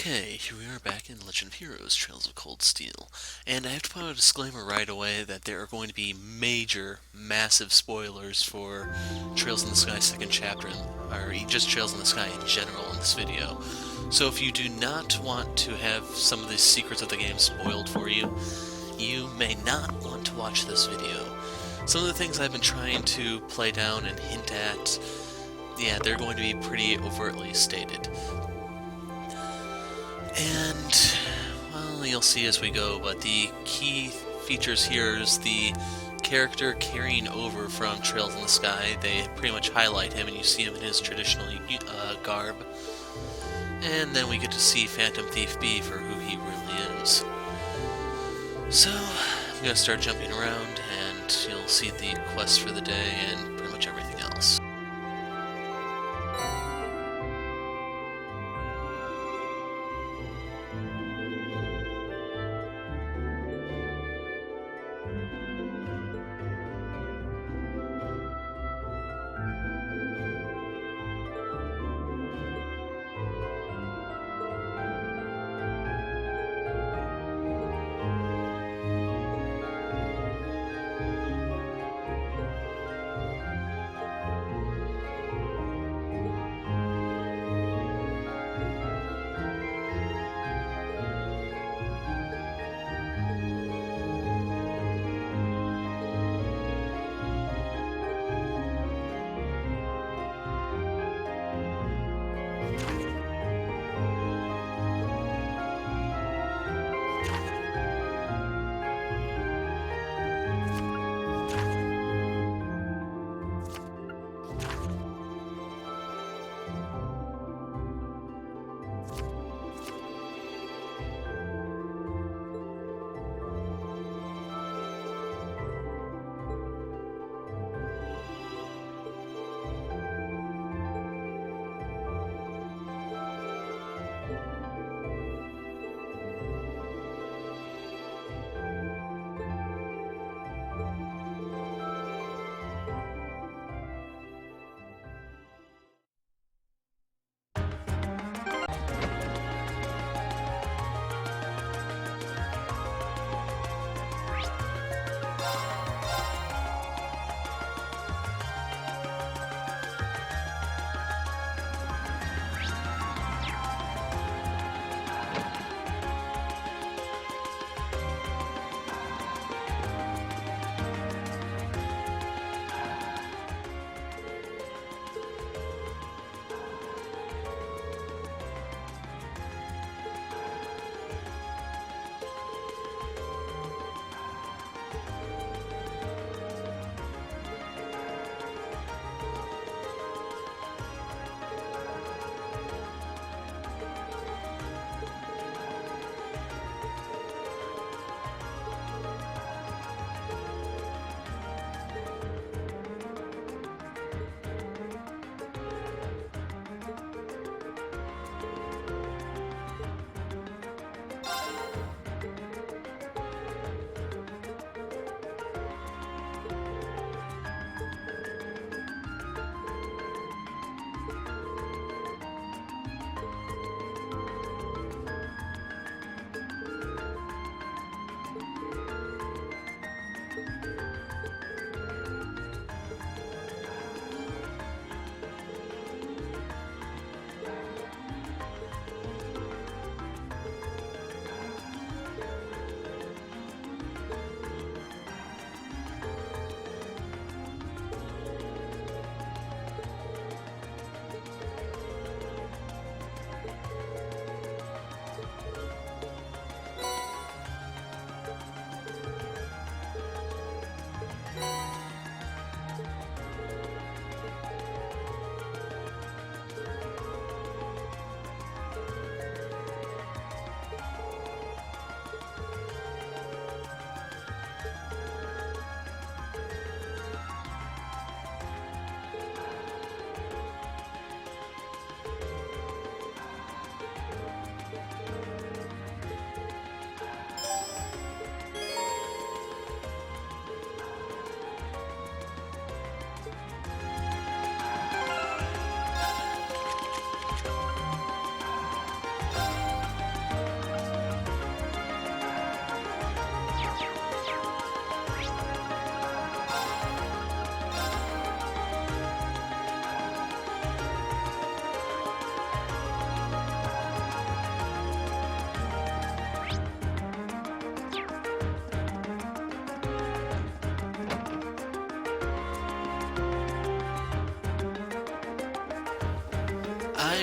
Okay, here we are back in Legend of Heroes, Trails of Cold Steel. And I have to put out a disclaimer right away that there are going to be major, massive spoilers for Trails in the Sky second chapter, or just Trails in the Sky in general in this video. So if you do not want to have some of the secrets of the game spoiled for you, you may not want to watch this video. Some of the things I've been trying to play down and hint at, yeah, they're going to be pretty overtly stated. And, well, you'll see as we go, but the key features here is the character carrying over from Trails in the Sky. They pretty much highlight him, and you see him in his traditional garb. And then we get to see Phantom Thief B for who he really is. So, I'm going to start jumping around, and you'll see the quest for the day and pretty much everything else.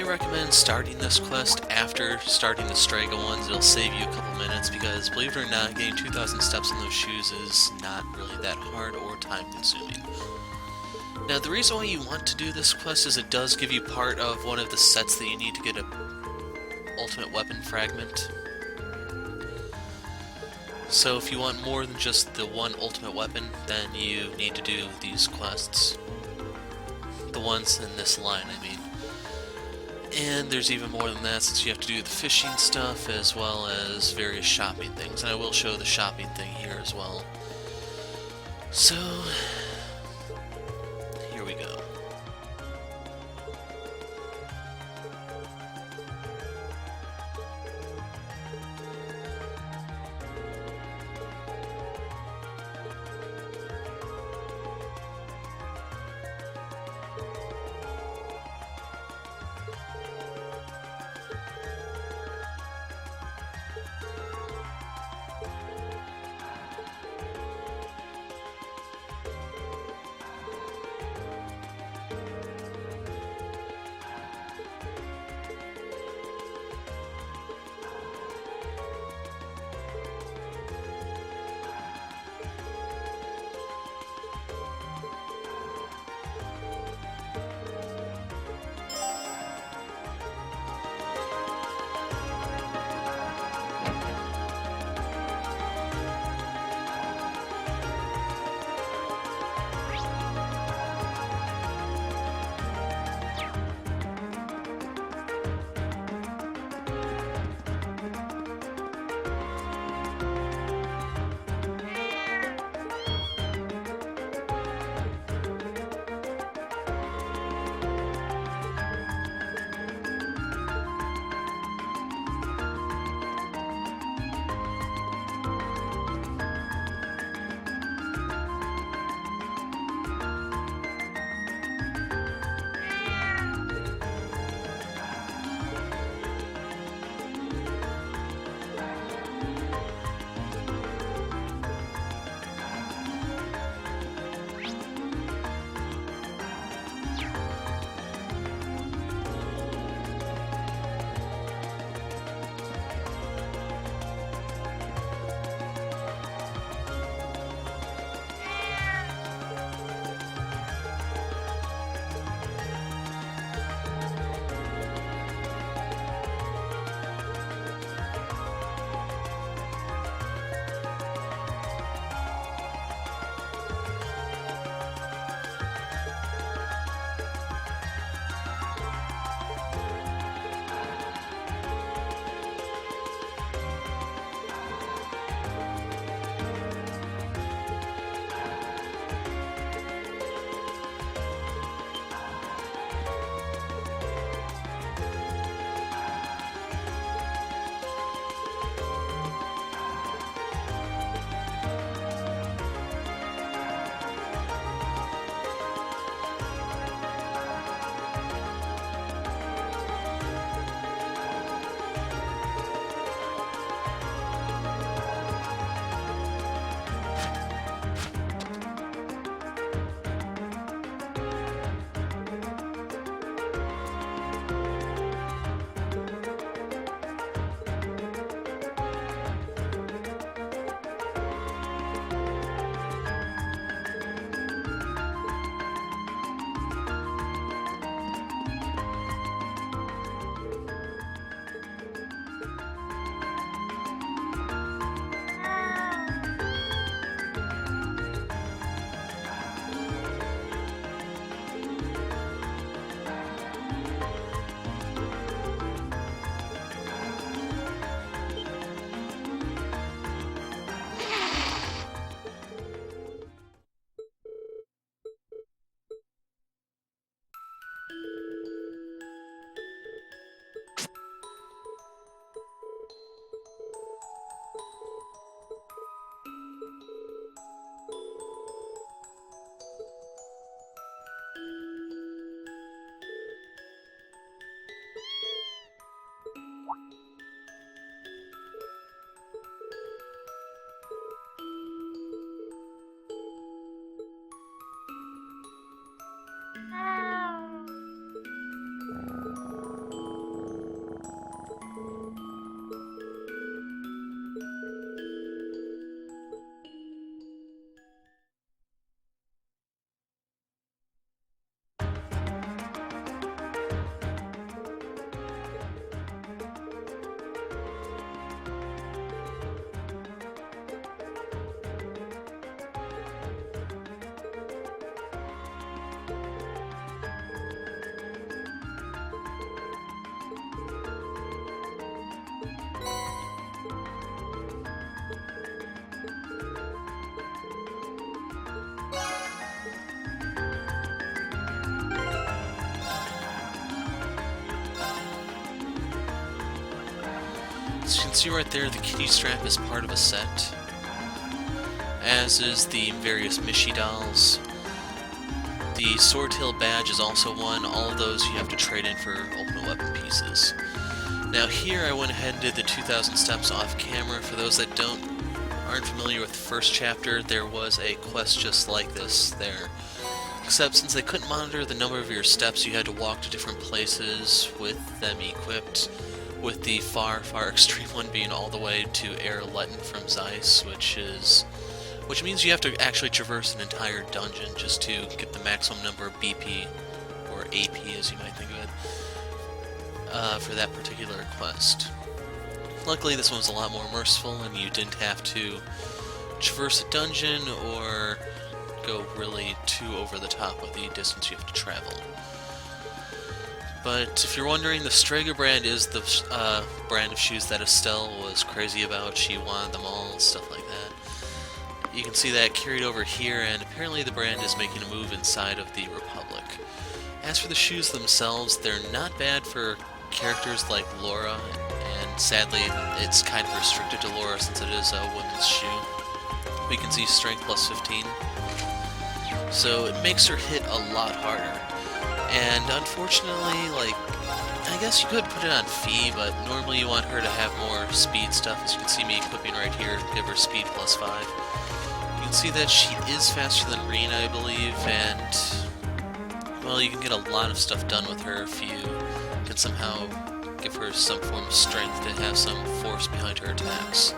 I recommend starting this quest after starting the Strega ones. It'll save you a couple minutes because, believe it or not, getting 2,000 steps in those shoes is not really that hard or time-consuming. Now, the reason why you want to do this quest is it does give you part of one of the sets that you need to get a ultimate weapon fragment. So if you want more than just the one ultimate weapon, then you need to do these quests. The ones in this line, I mean. And there's even more than that, since you have to do the fishing stuff as well as various shopping things. And I will show the shopping thing here as well. So, here we go. As you can see right there, the kitty strap is part of a set, as is the various Mishi dolls. The swordtail badge is also one. All of those you have to trade in for ultimate weapon pieces. Now here I went ahead and did the 2,000 steps off camera. For those that aren't familiar with the first chapter, there was a quest just like this there. Except since they couldn't monitor the number of your steps, you had to walk to different places with them equipped, with the far, far extreme one being all the way to Air Letten from Zeiss, which means you have to actually traverse an entire dungeon just to get the maximum number of BP, or AP as you might think of it, for that particular quest. Luckily this one was a lot more merciful and you didn't have to traverse a dungeon or go really too over the top with the distance you have to travel. But if you're wondering, the Strega brand is the brand of shoes that Estelle was crazy about. She wanted them all, stuff like that. You can see that carried over here, and apparently the brand is making a move inside of the Republic. As for the shoes themselves, they're not bad for characters like Laura, and sadly it's kind of restricted to Laura since it is a women's shoe. We can see strength plus 15, so it makes her hit a lot harder. And unfortunately, like, I guess you could put it on Fee, but normally you want her to have more speed stuff. As you can see me equipping right here, give her speed plus 5. You can see that she is faster than Reen, I believe, and, well, you can get a lot of stuff done with her if you can somehow give her some form of strength to have some force behind her attacks.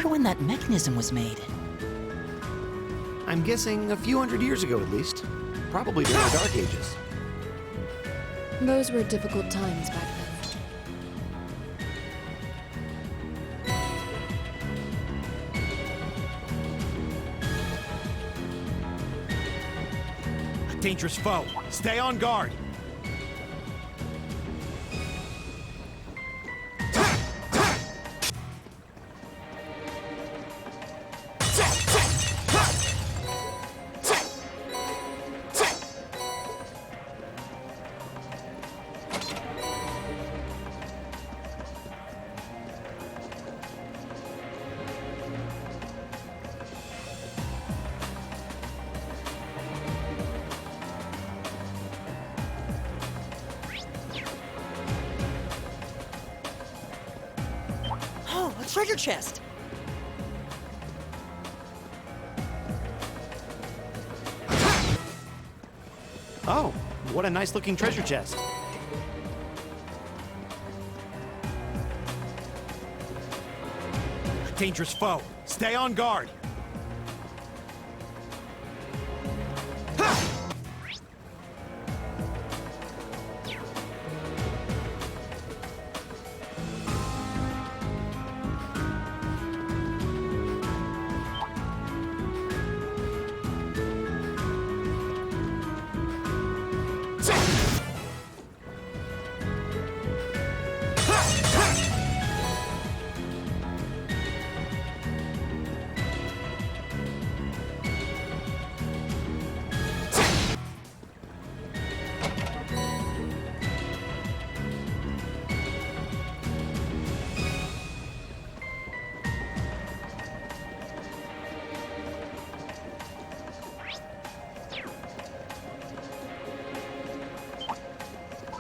wonder when that mechanism was made. I'm guessing a few hundred years ago at least. Probably during the Dark Ages. Those were difficult times back then. Dangerous foe. Stay on guard. Oh, a treasure chest! Oh, what a nice looking treasure chest. Dangerous foe. Stay on guard.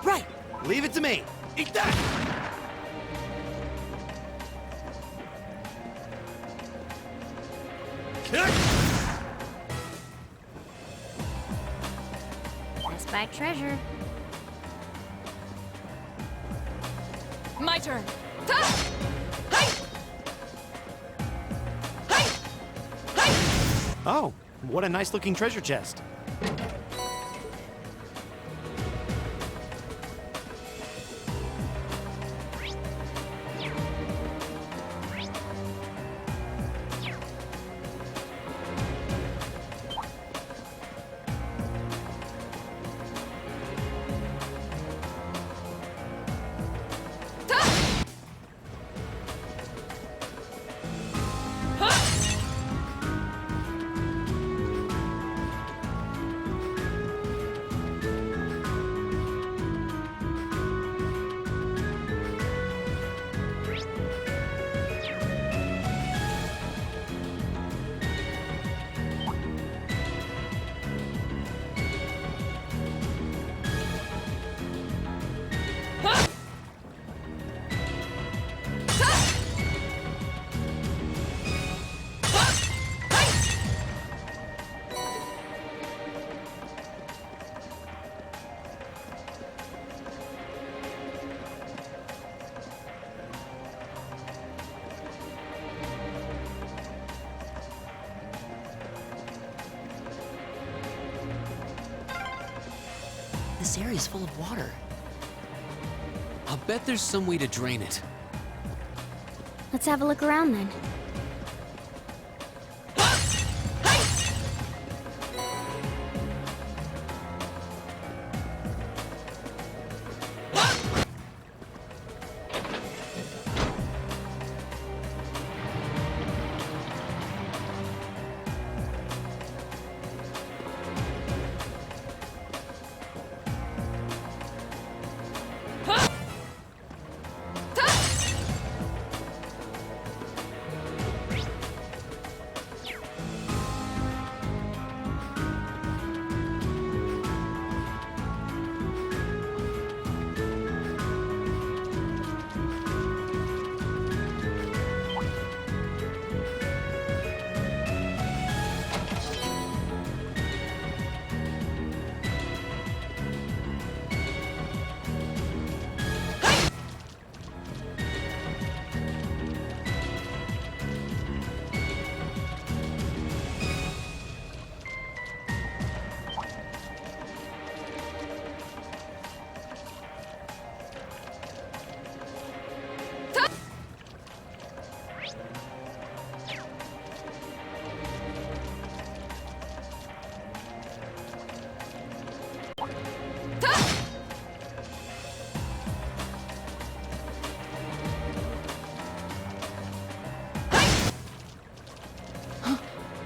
Right! Leave it to me. Eat that! Best Buy treasure. My turn. Ha! Hi! Hi! Hi! Oh, what a nice looking treasure chest. This area's full of water. I'll bet there's some way to drain it. Let's have a look around then.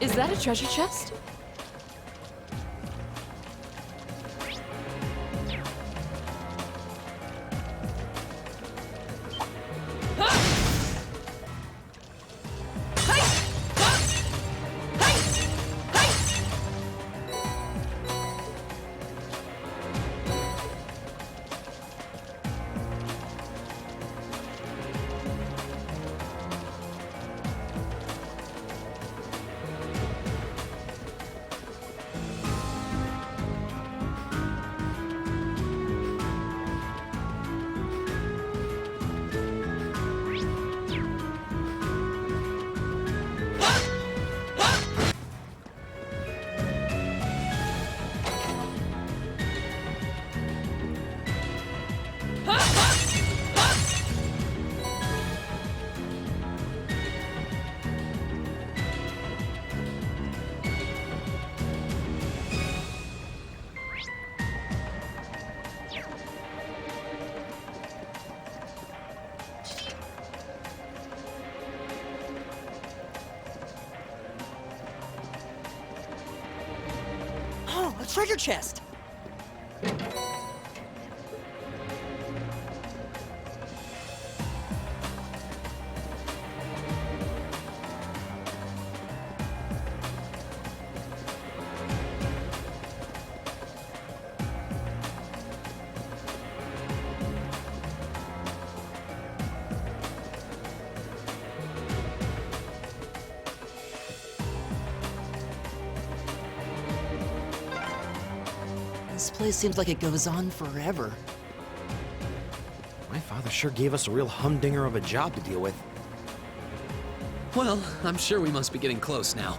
Is that a treasure chest? Oh, a treasure chest! This place seems like it goes on forever. My father sure gave us a real humdinger of a job to deal with. Well, I'm sure we must be getting close now.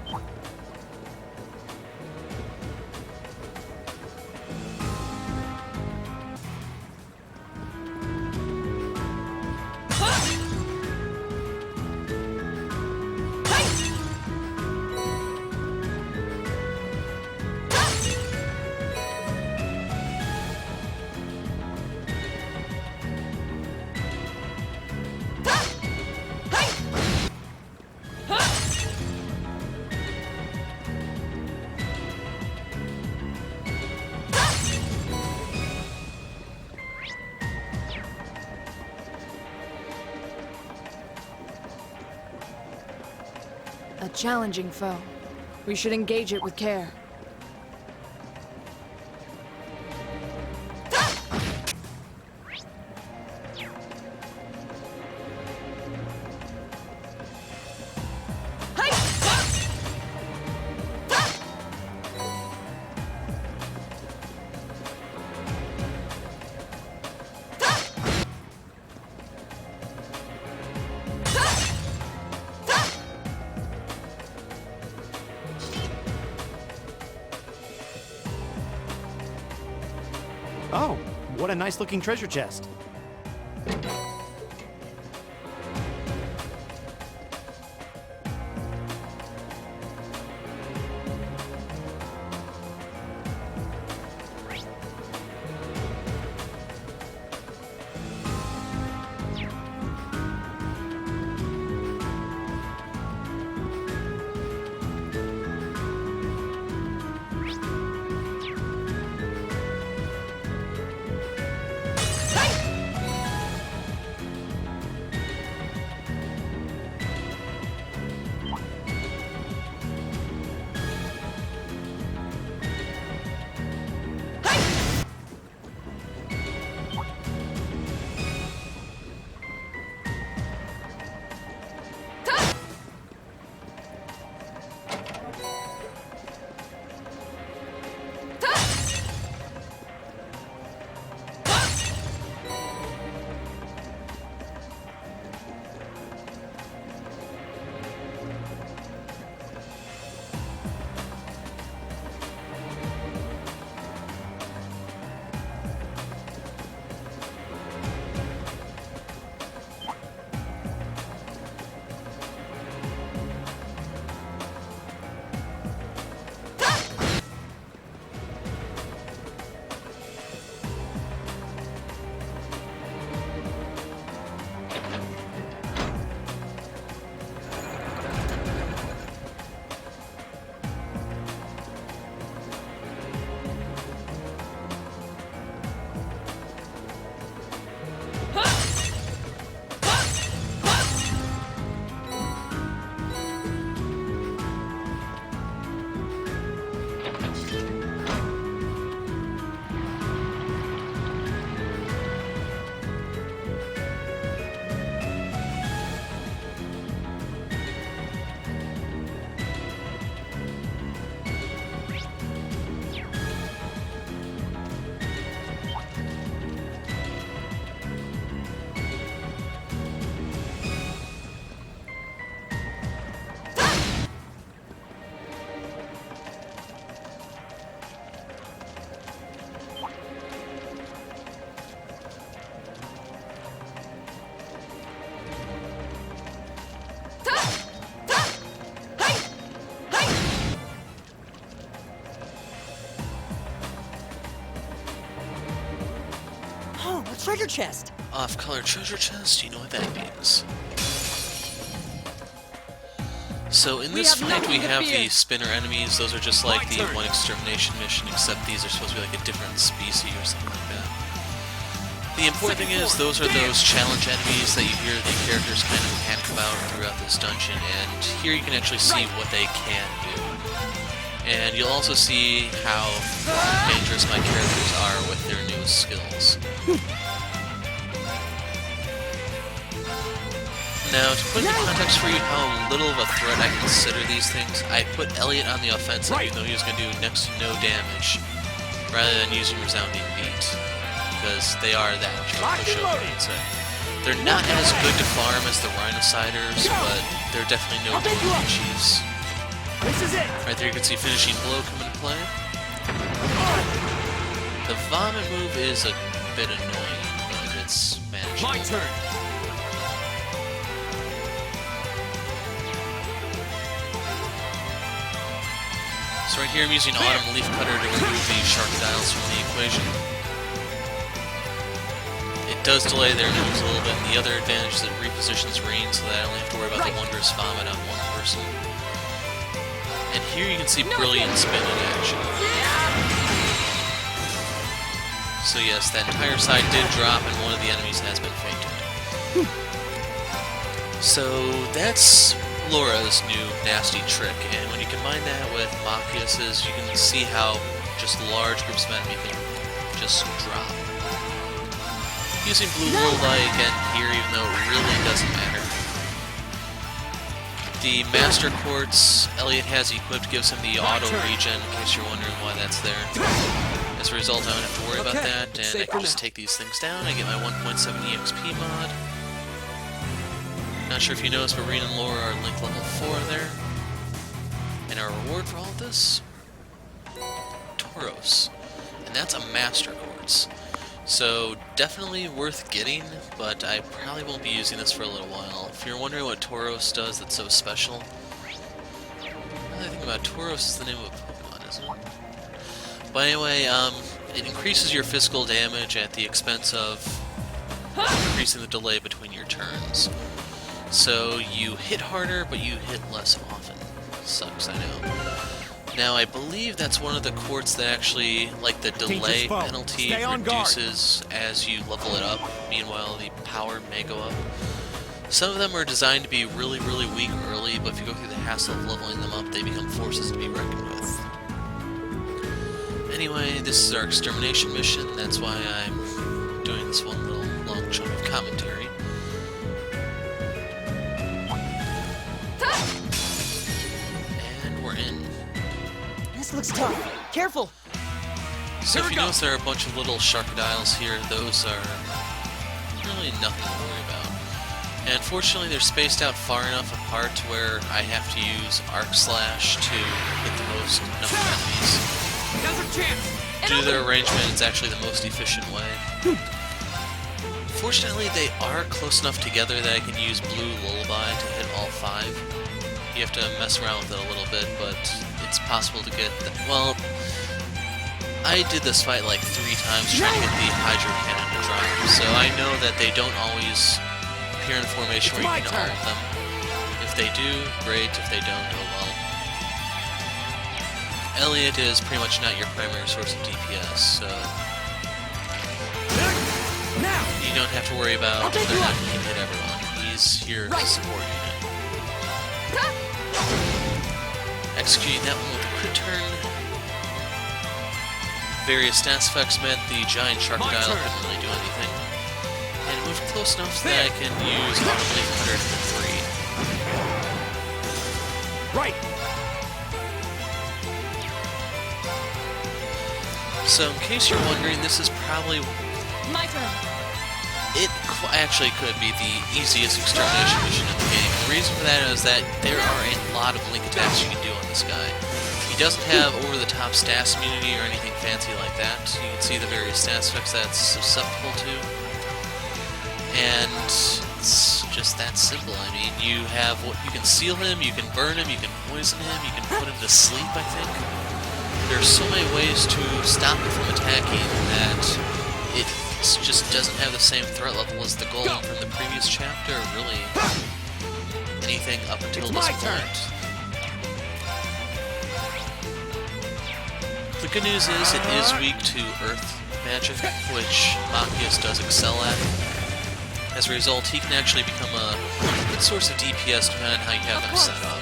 A challenging foe. We should engage it with care. Oh, what a nice looking treasure chest. treasure chest! Off-color treasure chest, you know what that means. So in this fight we have the spinner enemies. Those are just like the one extermination mission, except these are supposed to be like a different species or something like that. The important thing is those are those challenge enemies that you hear the characters kind of panic about throughout this dungeon, and here you can actually see what they can do. And you'll also see how dangerous my characters are with their new skills. Now, to put into context for you how little of a threat I consider these things, I put Elliot on the offensive even though he was going to do next to no damage, rather than using Resounding Beat, because they are that much of a pushover, I'd say. They're not as good to farm as the Rhinociders, but they're definitely no Blanc Chiefs. This is it! Right there you can see Finishing Blow come into play. The Vomit move is a bit annoying, but it's manageable. My turn! So right here I'm using Autumn Leaf Cutter to remove the Sharkodiles from the equation. It does delay their moves a little bit, and the other advantage is it repositions Rain so that I only have to worry about the Wondrous Vomit on one person. And here you can see Brilliant Spin in action. So yes, that entire side did drop and one of the enemies has been fainted. So that's Laura's new nasty trick, and when you combine that with Machius's, you can see how just large groups of enemy can just drop. Using Blue Lullaby again here, even though it really doesn't matter. The Master Quartz Elliot has equipped gives him the auto regen, in case you're wondering why that's there. As a result, I don't have to worry about that, and I can just take these things down. I get my 1.7 EXP mod. Not sure if you noticed, but Reen and Laura are link level 4 there. And our reward for all of this? Tauros. And that's a Master Quartz. So, definitely worth getting, but I probably won't be using this for a little while. If you're wondering what Tauros does that's so special, now that I think about it, Tauros is the name of a Pokemon, isn't it? But anyway, it increases your physical damage at the expense of increasing the delay between your turns. So you hit harder, but you hit less often. Sucks, I know. Now, I believe that's one of the quartz that actually, like the delay penalty, reduces as you level it up. Meanwhile, the power may go up. Some of them are designed to be really, really weak early, but if you go through the hassle of leveling them up, they become forces to be reckoned with. Anyway, this is our Extermination mission. That's why I'm doing this one little long chunk of commentary. And we're in. This looks tough. Careful! So if you notice there are a bunch of little Sharkodiles here, those are really nothing to worry about. And fortunately they're spaced out far enough apart to where I have to use Arc Slash to hit the most number of enemies. Due to their arrangement, it's actually the most efficient way. Fortunately, they are close enough together that I can use Blue Lullaby to hit all 5. You have to mess around with it a little bit, but it's possible to get well, I did this fight like 3 times trying to get the Hydro Cannon to drop, so I know that they don't always appear in a formation where you can art them. If they do, great. If they don't, oh well. Elliot is pretty much not your primary source of DPS, so you don't have to worry about whether or not he can hit everyone. He's your support unit. Executing that one with a crit turn. Various stats effects meant the giant Sharkodile couldn't really do anything. And moved close enough that I can use Autumn Leaf Cutter to 3. Right! So, in case you're wondering, this is probably... My turn. It actually could be the easiest extermination mission in the game. The reason for that is that there are a lot of link attacks you can do on this guy. He doesn't have over-the-top stats immunity or anything fancy like that. You can see the various stats effects that's susceptible to. And it's just that simple. I mean, you can seal him, you can burn him, you can poison him, you can put him to sleep, I think. There's so many ways to stop him from attacking that it just doesn't have the same threat level as the golem from the previous chapter, or really anything up until this point. The good news is it is weak to earth magic, which Machius does excel at. As a result, he can actually become a good source of DPS depending on how you have him set up.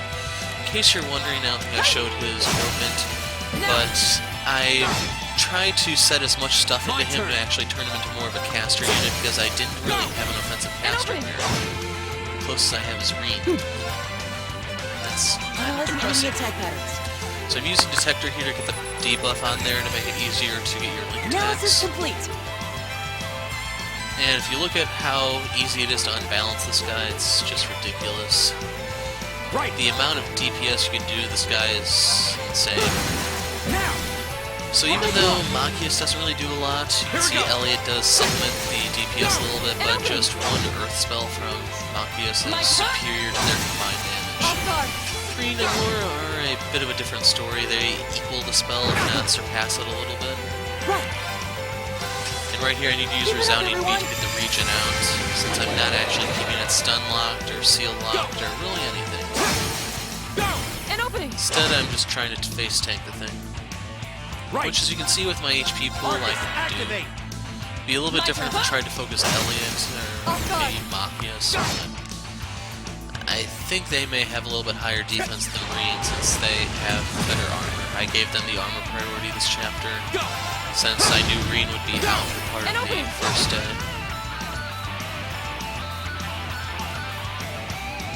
In case you're wondering, I don't think I showed his movement, but I tried to set as much stuff into him to actually turn him into more of a caster unit because I didn't really have an offensive caster here. The closest I have is Reen. That's not impressive. So I'm using Detector here to get the debuff on there to make it easier to get your link attacks. Complete. And if you look at how easy it is to unbalance this guy, it's just ridiculous. Right. The amount of DPS you can do to this guy is insane. Now. So even though Machius doesn't really do a lot, you can see Elliot does supplement the DPS a little bit, but just one Earth spell from Machius is superior to their combined damage. Reen and Laura are a bit of a different story. They equal the spell, if not surpass it a little bit. And right here I need to use Resounding Beat to get the regen out, since I'm not actually keeping it stun locked or seal locked or really anything. An opening. Instead I'm just trying to face tank the thing. Right. Which, as you can see with my HP pool, I can do. Be a little bit different if I tried to focus Elliot or maybe Machius. I think they may have a little bit higher defense than Reen since they have better armor. I gave them the armor priority this chapter since I knew Reen would be out for part of the first day.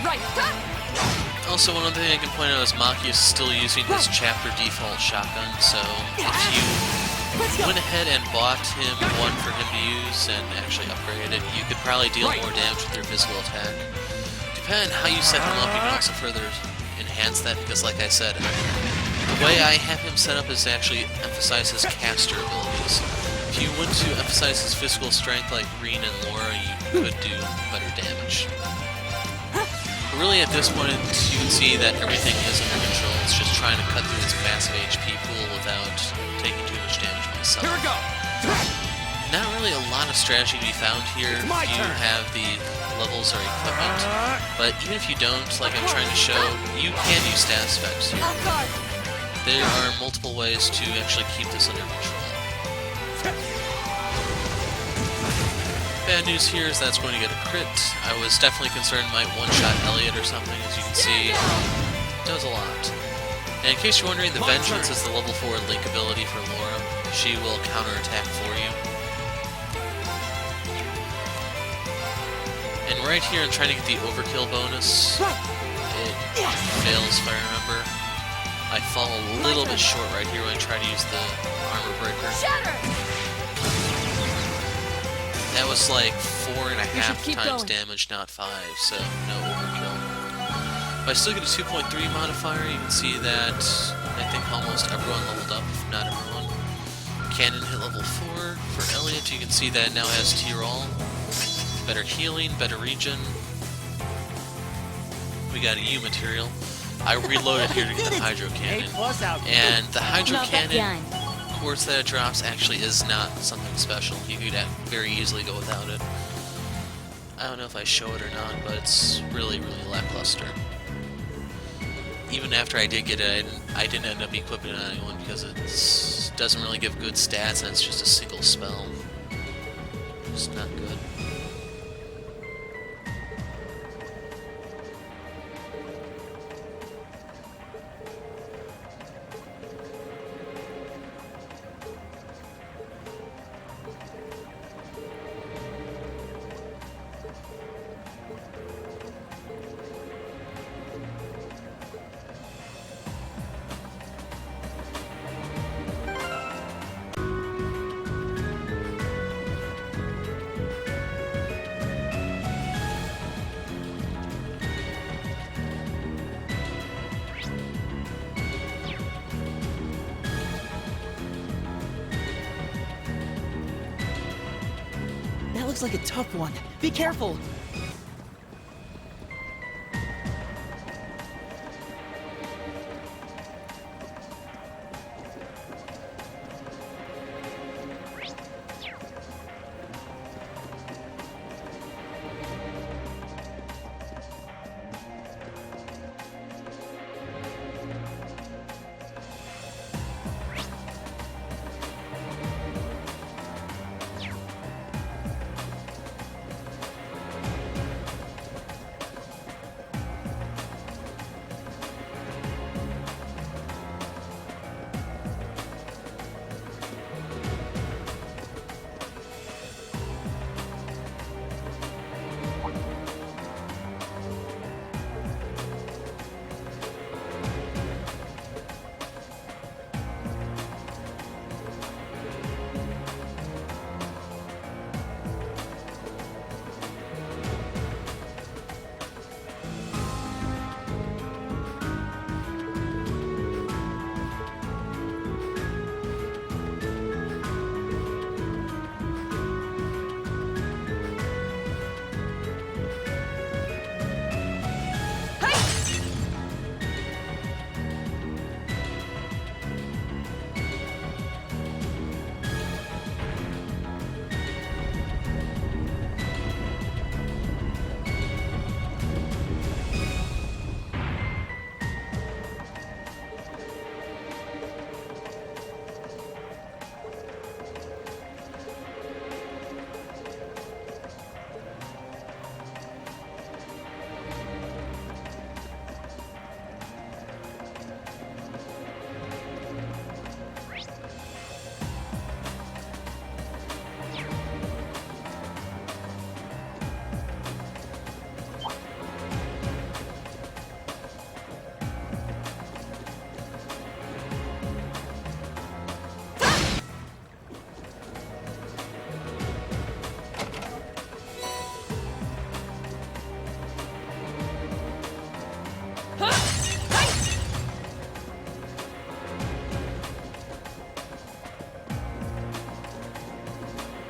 Right. Also, one other thing I can point out is Machius is still using his chapter default shotgun, so if you went ahead and bought him one for him to use and actually upgraded it, you could probably deal more damage with your physical attack. Depending on how you set him up, you can also further enhance that, because like I said, the way I have him set up is to actually emphasize his caster abilities. If you went to emphasize his physical strength like Reen and Laura, you could do better damage. But really at this point, you can see that everything is under control. It's just trying to cut through its massive HP pool without taking too much damage myself. Here we go. Not really a lot of strategy to be found here if you have the levels or equipment, but even if you don't, like I'm trying to show, you can use status effects here. There are multiple ways to actually keep this under control. Bad news here is that's going to get a crit. I was definitely concerned it might one-shot Elliot or something. As you can see, it does a lot. And in case you're wondering, the Vengeance is the level 4 link ability for Laura. She will counterattack for you. And right here, I'm trying to get the overkill bonus. It fails, if I remember. I fall a little bit short right here when I try to use the armor breaker. That was like 4.5 times damage, not 5, so no overkill. But I still get a 2.3 modifier. You can see that I think almost everyone leveled up, if not everyone. Cannon hit level 4. For Elliot, you can see that it now has T-Roll. Better healing, better regen. We got a U material. I reloaded here to get the Hydro Cannon. And the Hydro Cannon course that it drops actually is not something special. You could very easily go without it. I don't know if I show it or not, but it's really, really lackluster. Even after I did get it, I didn't end up equipping it on anyone because it doesn't really give good stats and it's just a single spell. It's not good. That looks like a tough one. Be careful.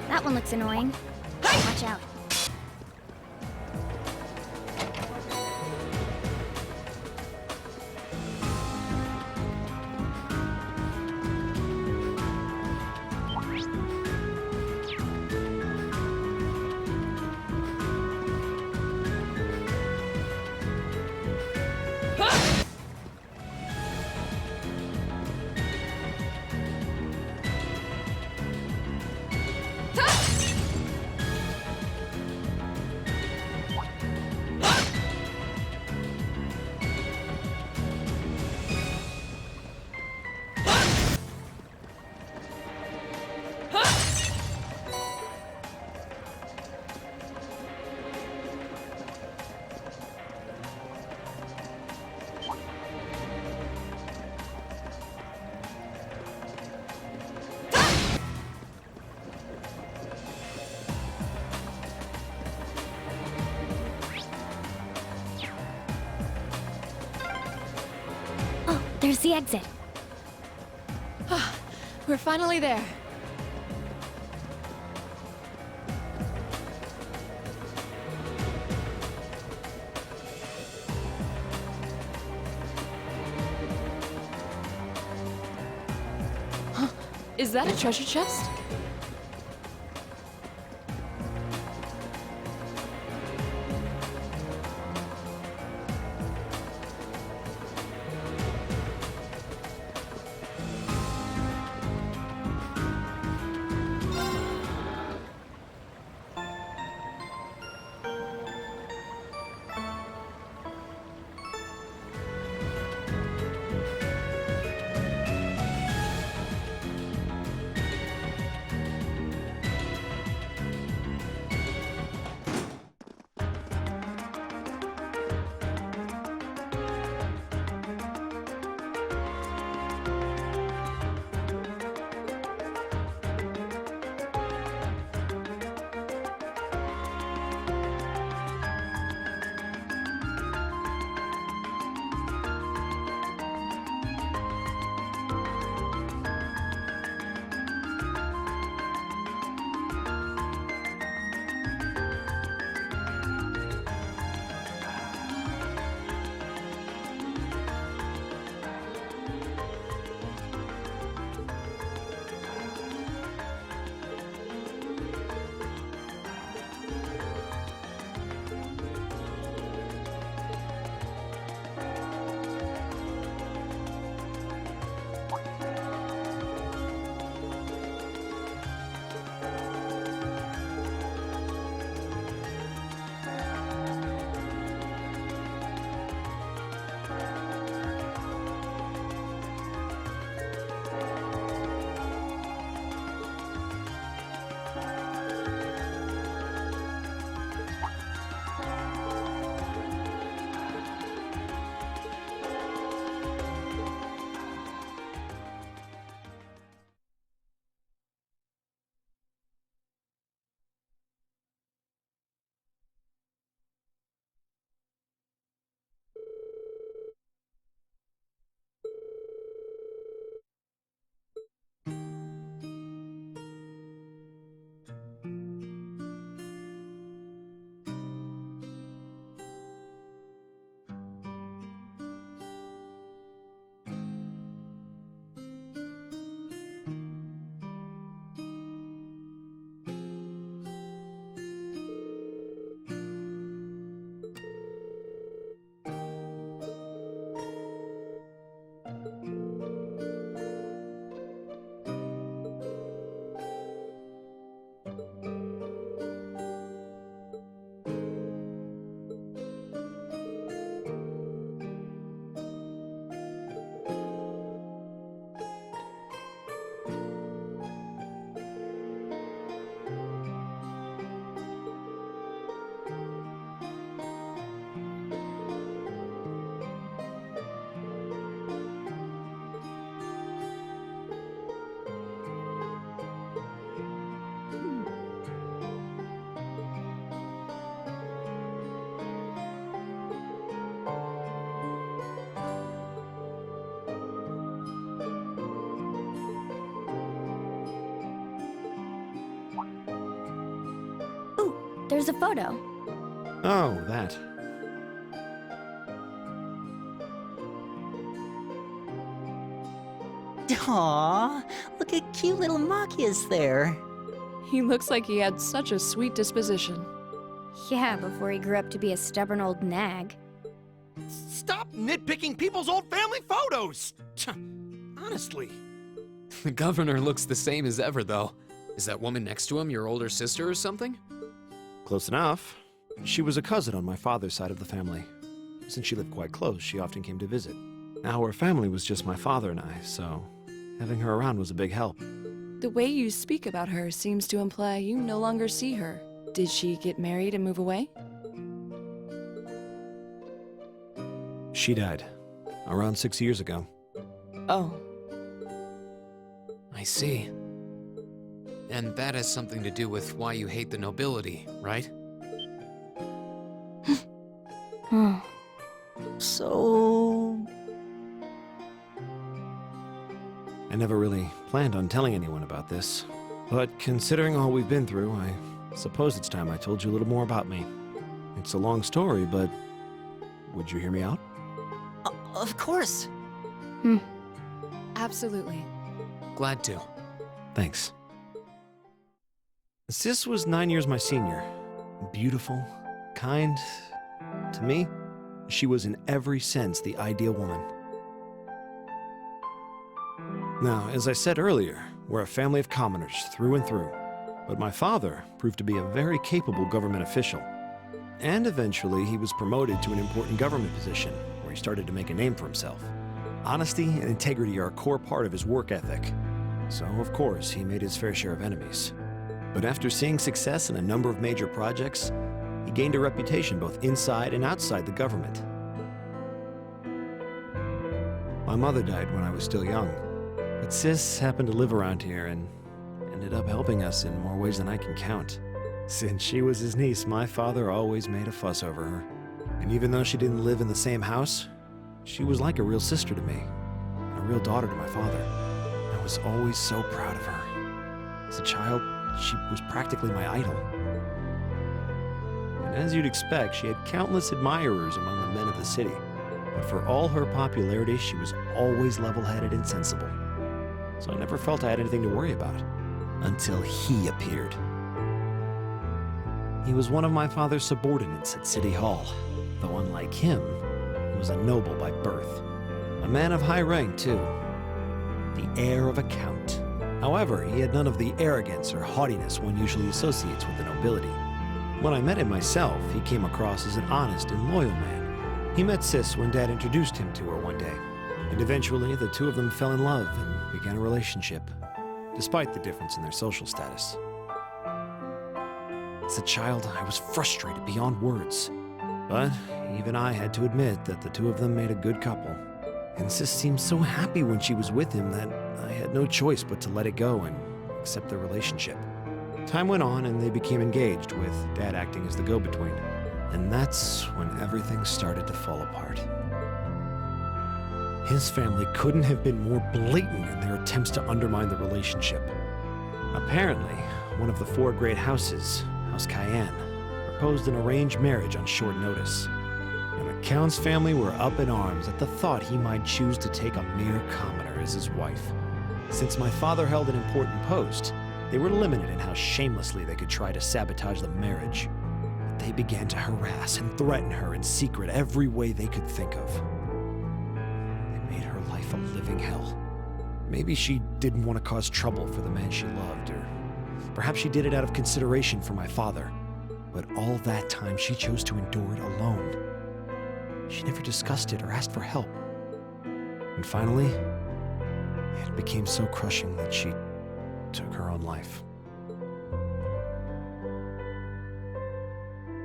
That one looks annoying. Watch out. Oh, there's the exit. We're finally there. Huh? Is that a treasure chest? There's a photo. Oh, that. Aw, look at cute little Machius there. He looks like he had such a sweet disposition. Yeah, before he grew up to be a stubborn old nag. Stop nitpicking people's old family photos! Honestly. The governor looks the same as ever, though. Is that woman next to him your older sister or something? Close enough. She was a cousin on my father's side of the family. Since she lived quite close, she often came to visit. Our family was just my father and I, so having her around was a big help. The way you speak about her seems to imply you no longer see her. Did she get married and move away? She died around 6 years ago. Oh, I see. And that has something to do with why you hate the nobility, right? So... I never really planned on telling anyone about this, but considering all we've been through, I suppose it's time I told you a little more about me. It's a long story, but would you hear me out? Of course. absolutely. Glad to. Thanks. Sis was 9 years my senior. Beautiful, kind. To me, she was in every sense the ideal woman. Now, as I said earlier, we're a family of commoners through and through. But my father proved to be a very capable government official. And eventually, he was promoted to an important government position, where he started to make a name for himself. Honesty and integrity are a core part of his work ethic. So, of course, he made his fair share of enemies. But after seeing success in a number of major projects, he gained a reputation both inside and outside the government. My mother died when I was still young, but Sis happened to live around here and ended up helping us in more ways than I can count. Since she was his niece, my father always made a fuss over her. And even though she didn't live in the same house, she was like a real sister to me, and a real daughter to my father. I was always so proud of her. As a child, she was practically my idol. And as you'd expect, she had countless admirers among the men of the city. But for all her popularity, she was always level-headed and sensible. So I never felt I had anything to worry about. Until he appeared. He was one of my father's subordinates at City Hall, though unlike him, he was a noble by birth. A man of high rank, too. The heir of a count. However, he had none of the arrogance or haughtiness one usually associates with the nobility. When I met him myself, he came across as an honest and loyal man. He met Sis when Dad introduced him to her one day, and eventually the two of them fell in love and began a relationship, despite the difference in their social status. As a child, I was frustrated beyond words, but even I had to admit that the two of them made a good couple. And Sis seemed so happy when she was with him that I had no choice but to let it go and accept their relationship. Time went on and they became engaged, with Dad acting as the go-between. And that's when everything started to fall apart. His family couldn't have been more blatant in their attempts to undermine the relationship. Apparently, one of the four great houses, House Cayenne, proposed an arranged marriage on short notice. And the Count's family were up in arms at the thought he might choose to take a mere commoner as his wife. Since my father held an important post, they were limited in how shamelessly they could try to sabotage the marriage. But they began to harass and threaten her in secret every way they could think of. They made her life a living hell. Maybe she didn't want to cause trouble for the man she loved, or perhaps she did it out of consideration for my father. But all that time, she chose to endure it alone. She never discussed it or asked for help. And finally, it became so crushing that she took her own life.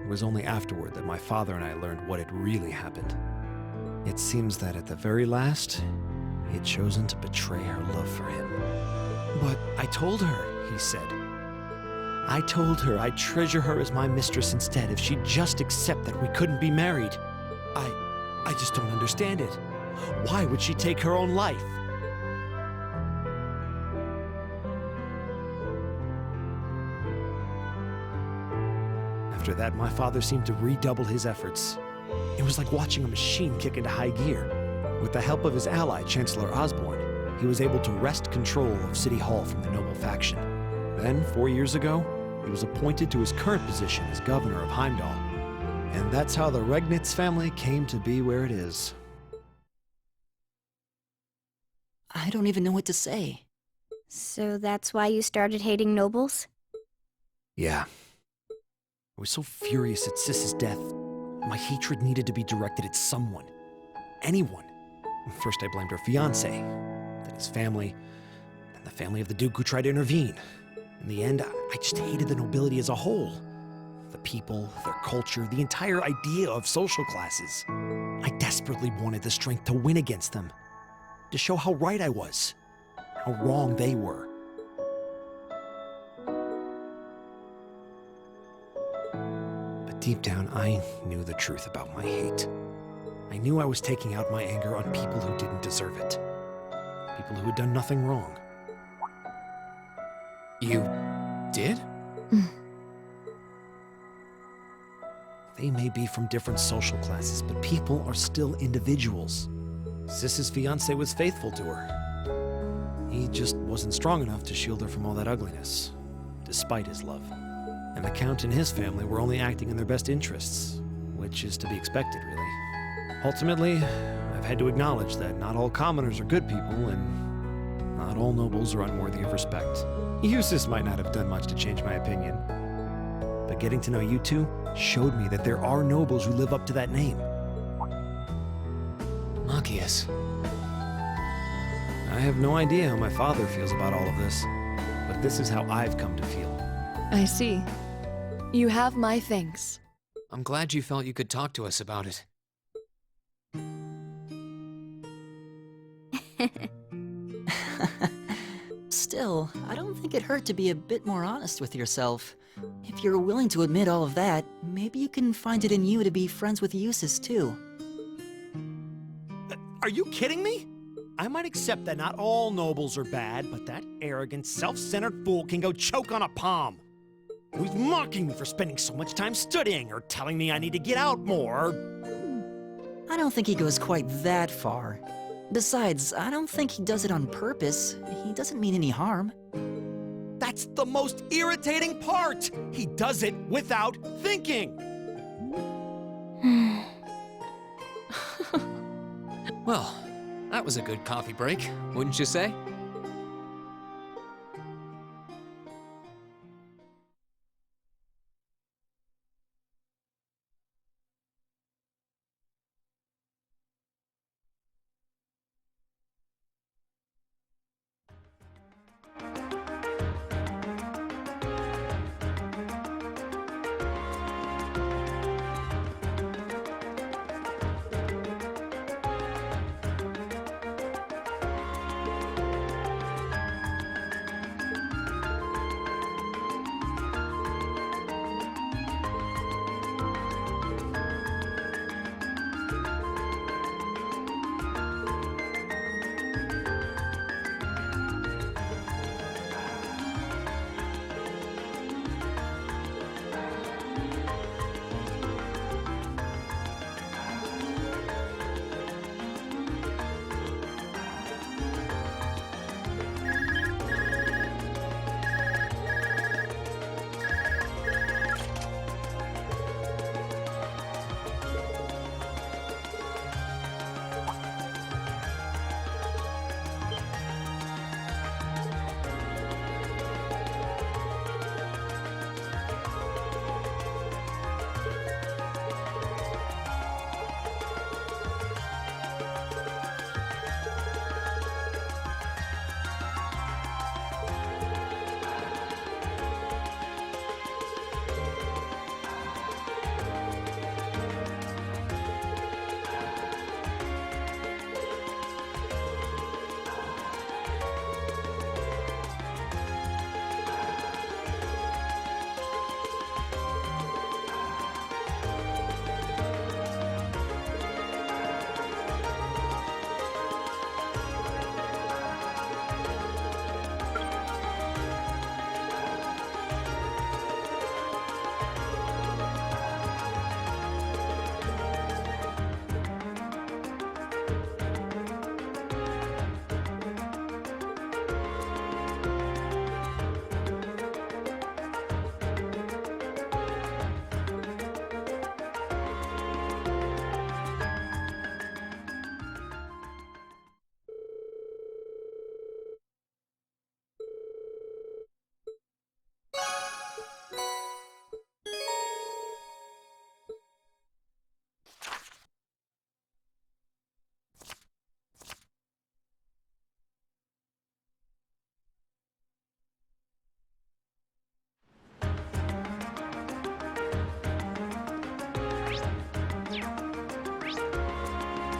It was only afterward that my father and I learned what had really happened. It seems that at the very last, he had chosen to betray her love for him. But I told her, he said. I told her I'd treasure her as my mistress instead if she'd just accept that we couldn't be married. I just don't understand it. Why would she take her own life? After after that, my father seemed to redouble his efforts. It was like watching a machine kick into high gear. With the help of his ally, Chancellor Osborne, he was able to wrest control of City Hall from the noble faction. Then, 4 years ago, he was appointed to his current position as governor of Heimdall. And that's how the Regnitz family came to be where it is. I don't even know what to say. So that's why you started hating nobles? Yeah. I was so furious at Sis's death. My hatred needed to be directed at someone. Anyone. First I blamed her fiancé, then his family, then the family of the Duke who tried to intervene. In the end, I just hated the nobility as a whole. The people, their culture, the entire idea of social classes. I desperately wanted the strength to win against them. To show how right I was. How wrong they were. But deep down, I knew the truth about my hate. I knew I was taking out my anger on people who didn't deserve it. People who had done nothing wrong. You did? They may be from different social classes, but people are still individuals. Sis's fiancé was faithful to her. He just wasn't strong enough to shield her from all that ugliness, despite his love. And the Count and his family were only acting in their best interests, which is to be expected, really. Ultimately, I've had to acknowledge that not all commoners are good people, and not all nobles are unworthy of respect. Eustace might not have done much to change my opinion, but getting to know you two showed me that there are nobles who live up to that name. Machius. I have no idea how my father feels about all of this, but this is how I've come to feel. I see. You have my thanks. I'm glad you felt you could talk to us about it. Still, I don't think it hurt to be a bit more honest with yourself. If you're willing to admit all of that, maybe you can find it in you to be friends with Eustace too. Are you kidding me? I might accept that not all nobles are bad, but that arrogant, self-centered fool can go choke on a palm. He's mocking me for spending so much time studying, or telling me I need to get out more. I don't think he goes quite that far. Besides, I don't think he does it on purpose. He doesn't mean any harm. That's the most irritating part! He does it without thinking! Well, that was a good coffee break, wouldn't you say?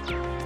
Go!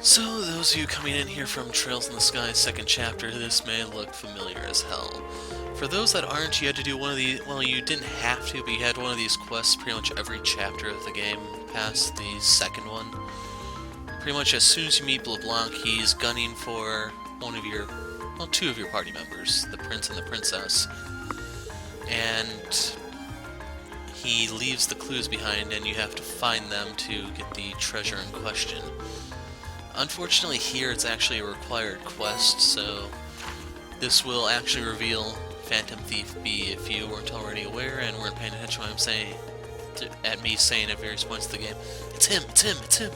So, those of you coming in here from Trails in the Sky second chapter, this may look familiar as hell. For those that aren't, you had to do one of the, well, you didn't have to, but you had one of these quests pretty much every chapter of the game, past the second one. Pretty much as soon as you meet Blanc, he's gunning for one of your, well, two of your party members, the prince and the princess. And he leaves the clues behind, and you have to find them to get the treasure in question. Unfortunately here it's actually a required quest, so this will actually reveal Phantom Thief B if you weren't already aware and weren't paying attention to what I'm saying, at me saying at various points of the game. It's him, it's him, it's him!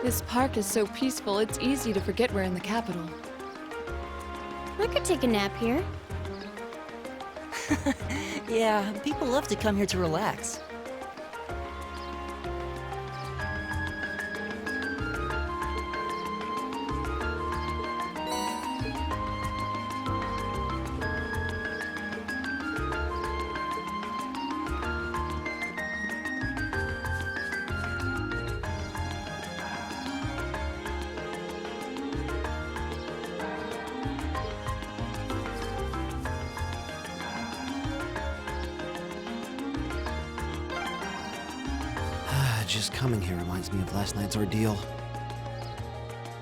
This park is so peaceful, it's easy to forget we're in the capital. I could take a nap here. Yeah, people love to come here to relax. Just coming here reminds me of last night's ordeal.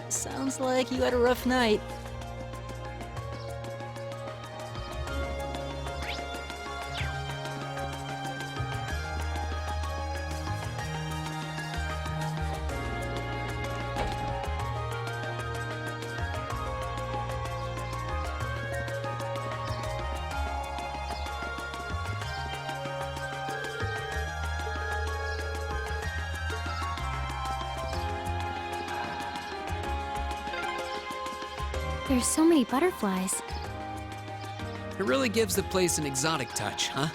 Sounds like you had a rough night. There's so many butterflies. It really gives the place an exotic touch, huh?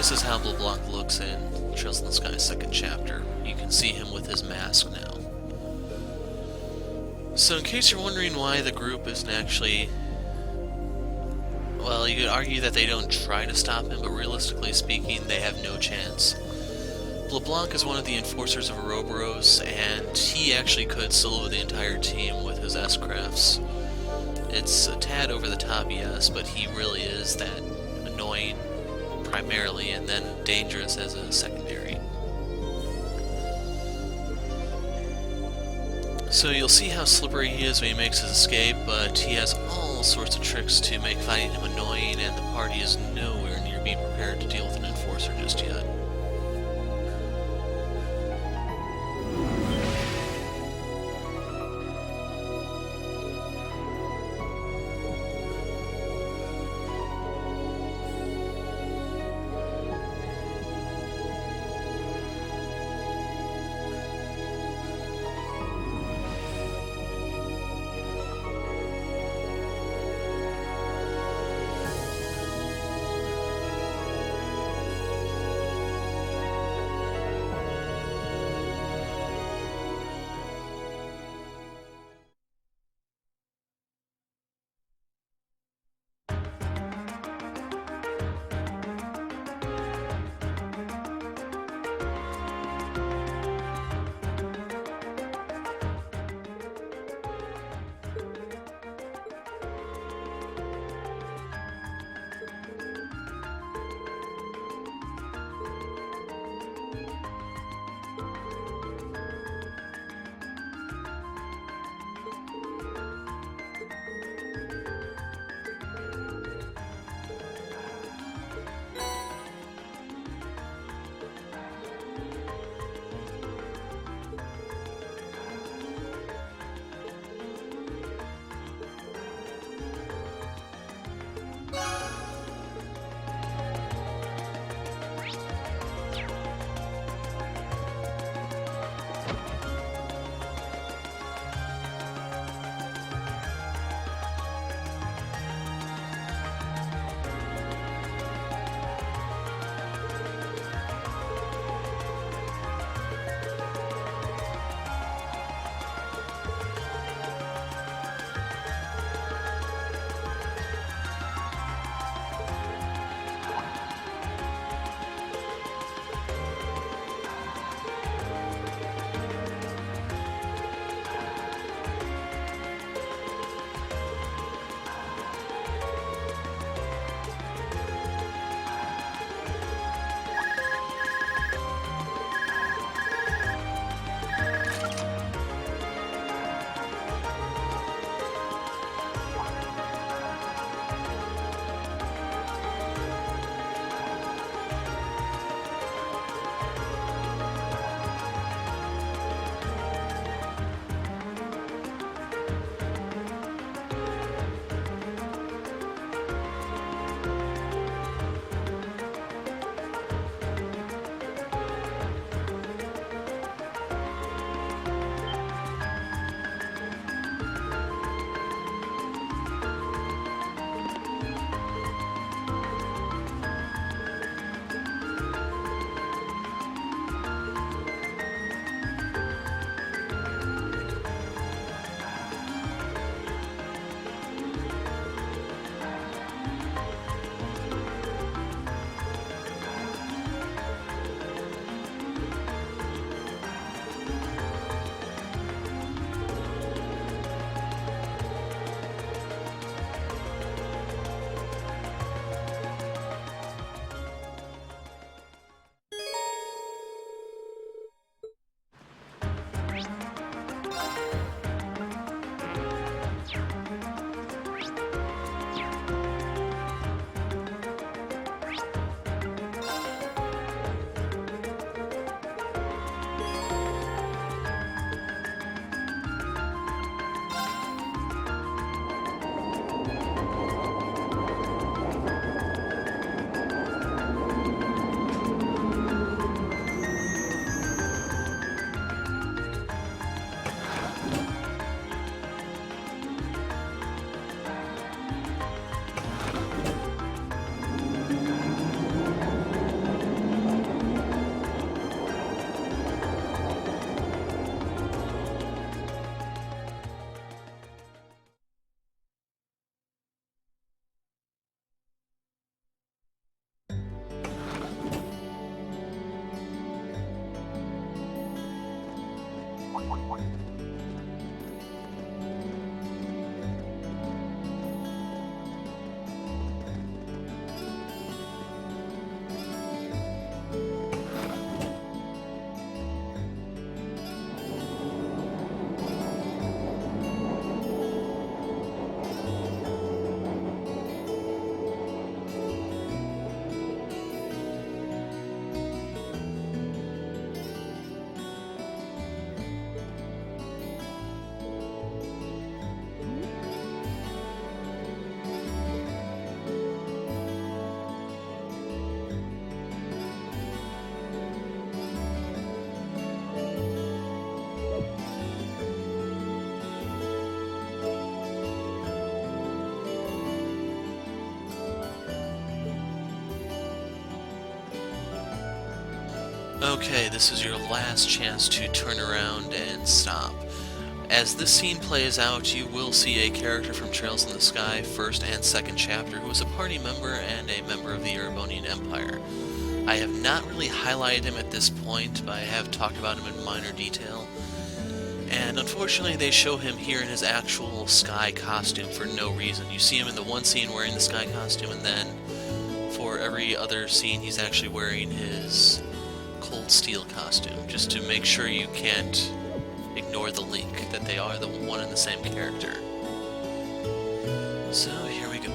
this is how Blanc looks in Trails in the Sky second chapter. You can see him with his mask now. So in case you're wondering why the group isn't actually... Well, you could argue that they don't try to stop him, but realistically speaking, they have no chance. Blanc is one of the enforcers of Ouroboros, and he actually could solo the entire team with his S-crafts. It's a tad over the top, yes, but he really is that annoying primarily, and then dangerous as a secondary. So you'll see how slippery he is when he makes his escape, but he has all sorts of tricks to make fighting him annoying, and the party is nowhere near being prepared to deal with an enforcer just yet. Okay, this is your last chance to turn around and stop. As this scene plays out, you will see a character from Trails in the Sky, first and second chapter, who is a party member and a member of the Erebonian Empire. I have not really highlighted him at this point, but I have talked about him in minor detail. And unfortunately, they show him here in his actual Sky costume for no reason. You see him in the one scene wearing the Sky costume, and then for every other scene, he's actually wearing his Cold Steel costume, just to make sure you can't ignore the link that they are the one and the same character. So here we go.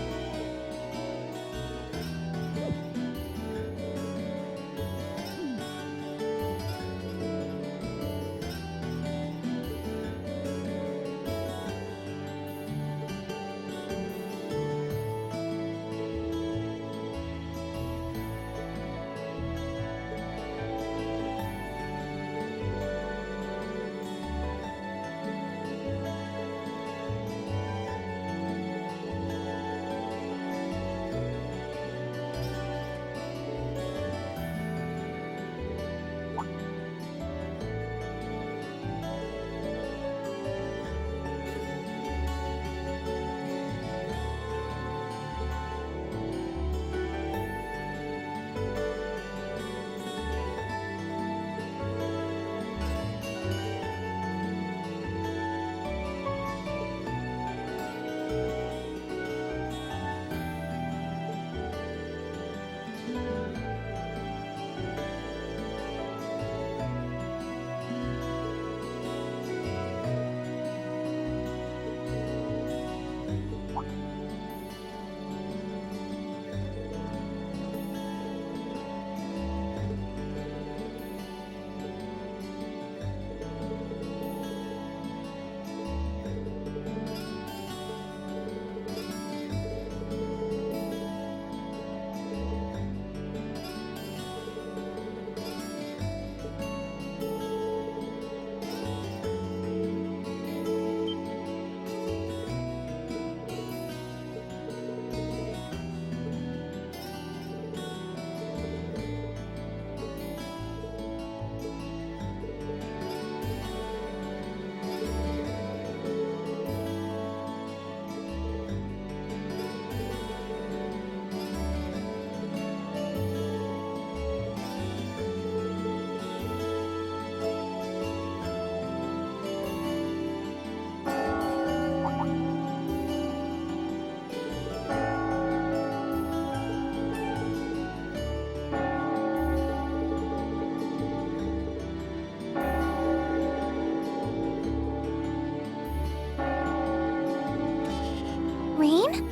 Rain?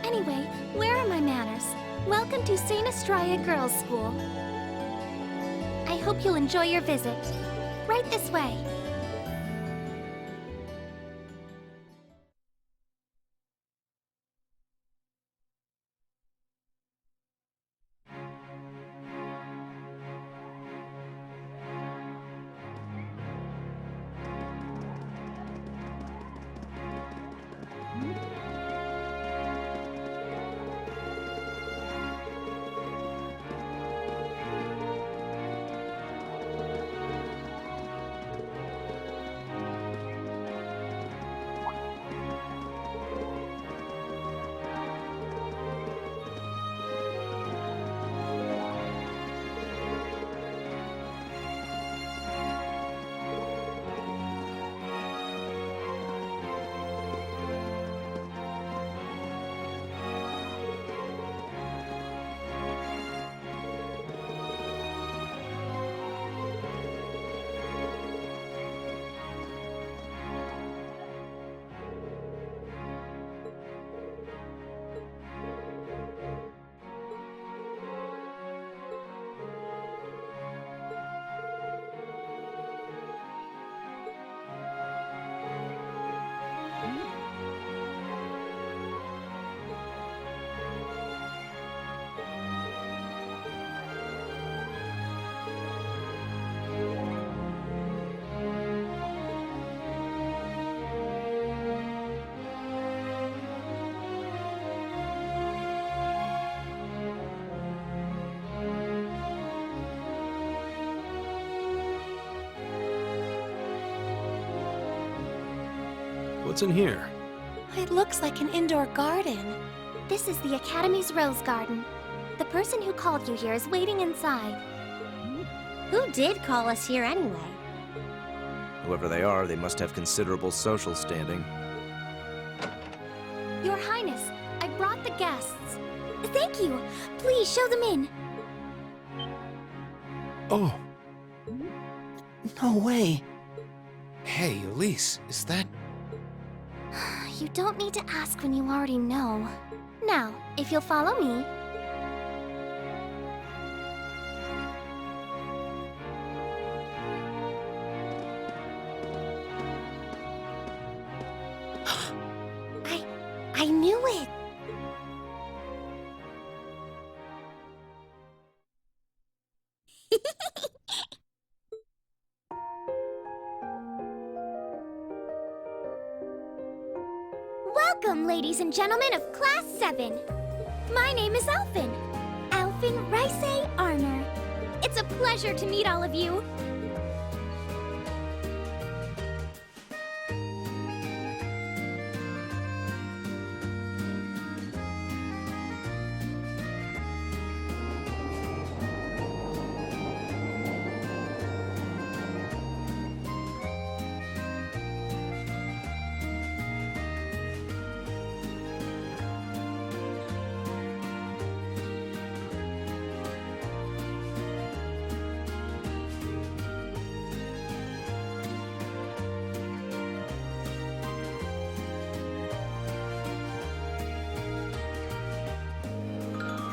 Anyway, where are my manners? Welcome to St. Estraya Girls' School. I hope you'll enjoy your visit. Right this way. What's in here? It looks like an indoor garden. This is the Academy's Rose Garden. The person who called you here is waiting inside. Who did call us here anyway? Whoever they are, they must have considerable social standing. Your Highness, I brought the guests. Thank you. Please show them in. Oh, No way. Hey, Elise, is that... You don't need to ask when you already know. Now, if you'll follow me. I knew it. Welcome, ladies and gentlemen of Class 7. My name is Alfin. Alfin Rice Arner. It's a pleasure to meet all of you.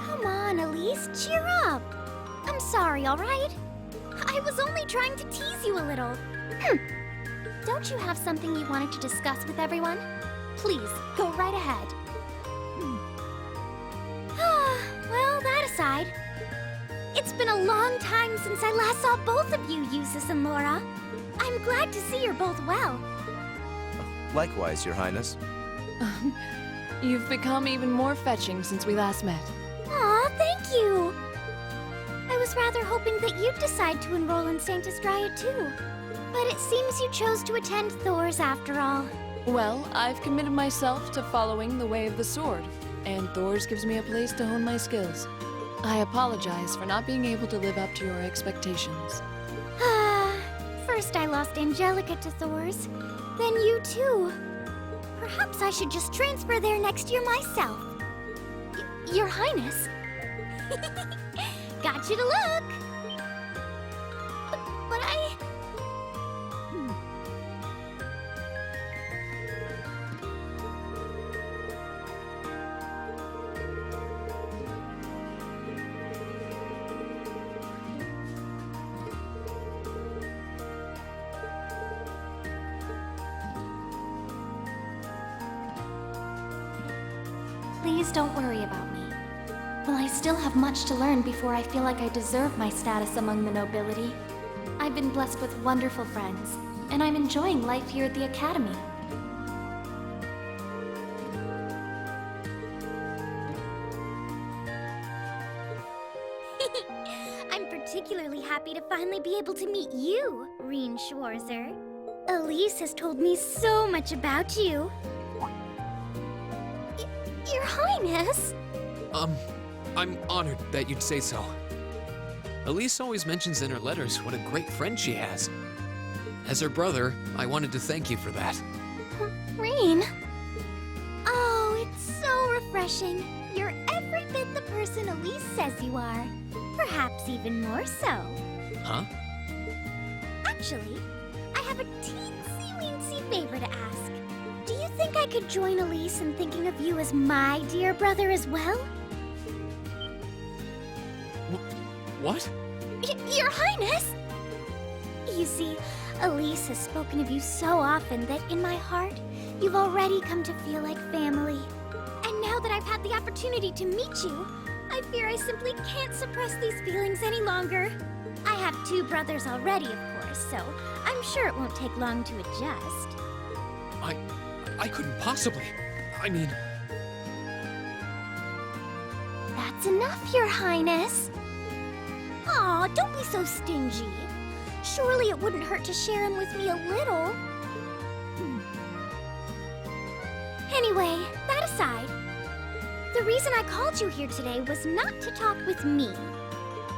Come on, Elise, cheer up. I'm sorry, all right? I was only trying to tease you a little. Don't you have something you wanted to discuss with everyone? Please, go right ahead. Well, that aside, it's been a long time since I last saw both of you, Eustace and Laura. I'm glad to see you're both well. Likewise, Your Highness. You've become even more fetching since we last met. Aw, thank you! I was rather hoping that you'd decide to enroll in Saint Estrella too. But it seems you chose to attend Thor's after all. Well, I've committed myself to following the way of the sword, and Thor's gives me a place to hone my skills. I apologize for not being able to live up to your expectations. First I lost Angelica to Thor's, then you too. Perhaps I should just transfer there next year myself. Your Highness. Got you to look. But I... Please don't worry about me. Well, I still have much to learn before I feel like I deserve my status among the nobility. I've been blessed with wonderful friends, and I'm enjoying life here at the Academy. I'm particularly happy to finally be able to meet you, Reen Schwarzer. Elise has told me so much about you. Your Highness! I'm honored that you'd say so. Elise always mentions in her letters what a great friend she has. As her brother, I wanted to thank you for that. Reen? Oh, it's so refreshing. You're every bit the person Elise says you are. Perhaps even more so. Huh? Actually, I have a teensy-weensy favor to ask. Do you think I could join Elise in thinking of you as my dear brother as well? What? Your Highness! You see, Elise has spoken of you so often that in my heart, you've already come to feel like family. And now that I've had the opportunity to meet you, I fear I simply can't suppress these feelings any longer. I have two brothers already, of course, so I'm sure it won't take long to adjust. I couldn't possibly. I mean... That's enough, Your Highness. Aw, don't be so stingy. Surely it wouldn't hurt to share him with me a little. Anyway, that aside, the reason I called you here today was not to talk with me.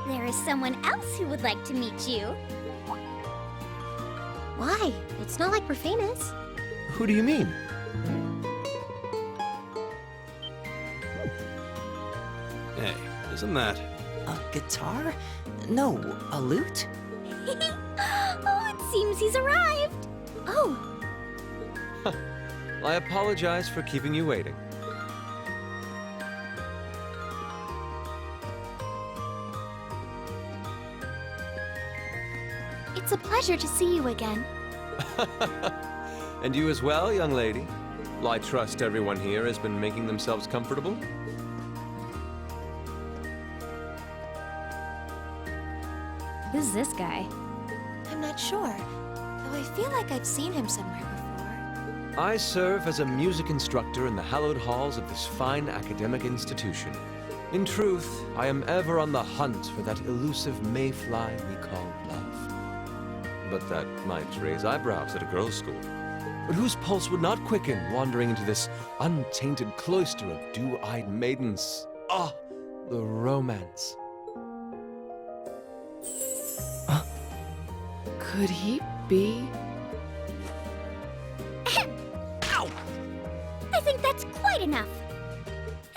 There is someone else who would like to meet you. Why? It's not like we're famous. Who do you mean? Hey, isn't that... A guitar? No, a lute? Oh, it seems he's arrived. Oh, I apologize for keeping you waiting. it's a pleasure to see you again. And you as well, young lady. Well, I trust everyone here has been making themselves comfortable. Who's this guy? I'm not sure, though I feel like I've seen him somewhere before. I serve as a music instructor in the hallowed halls of this fine academic institution. In truth, I am ever on the hunt for that elusive mayfly we call love. But that might raise eyebrows at a girls' school. But whose pulse would not quicken wandering into this untainted cloister of dew-eyed maidens? Ah, the romance. Could he be? Ow! I think that's quite enough.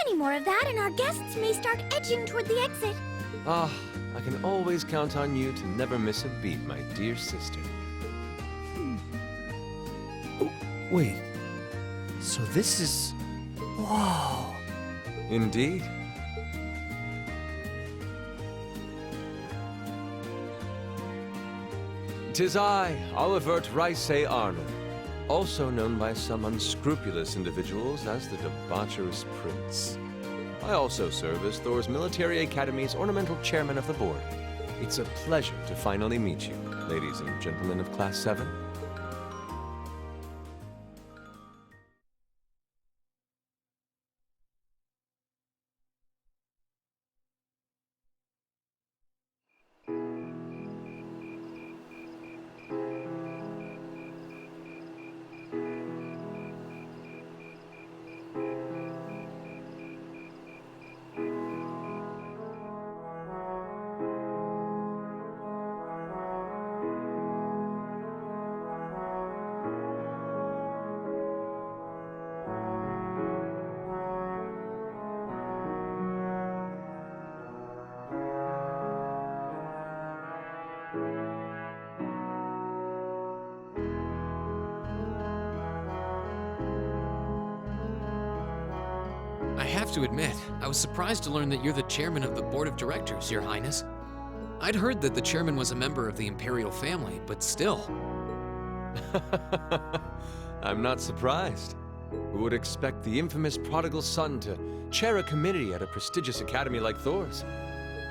Any more of that and our guests may start edging toward the exit. Ah, I can always count on you to never miss a beat, my dear sister. Oh, wait. So this is... Whoa. Indeed. "'Tis I, Olivert Rice Arnold, also known by some unscrupulous individuals as the Debaucherous Prince. I also serve as Thor's Military Academy's ornamental chairman of the board. It's a pleasure to finally meet you, ladies and gentlemen of Class 7. I have to admit, I was surprised to learn that you're the chairman of the board of directors, Your Highness. I'd heard that the chairman was a member of the imperial family, but still. I'm not surprised. Who would expect the infamous prodigal son to chair a committee at a prestigious academy like Thor's?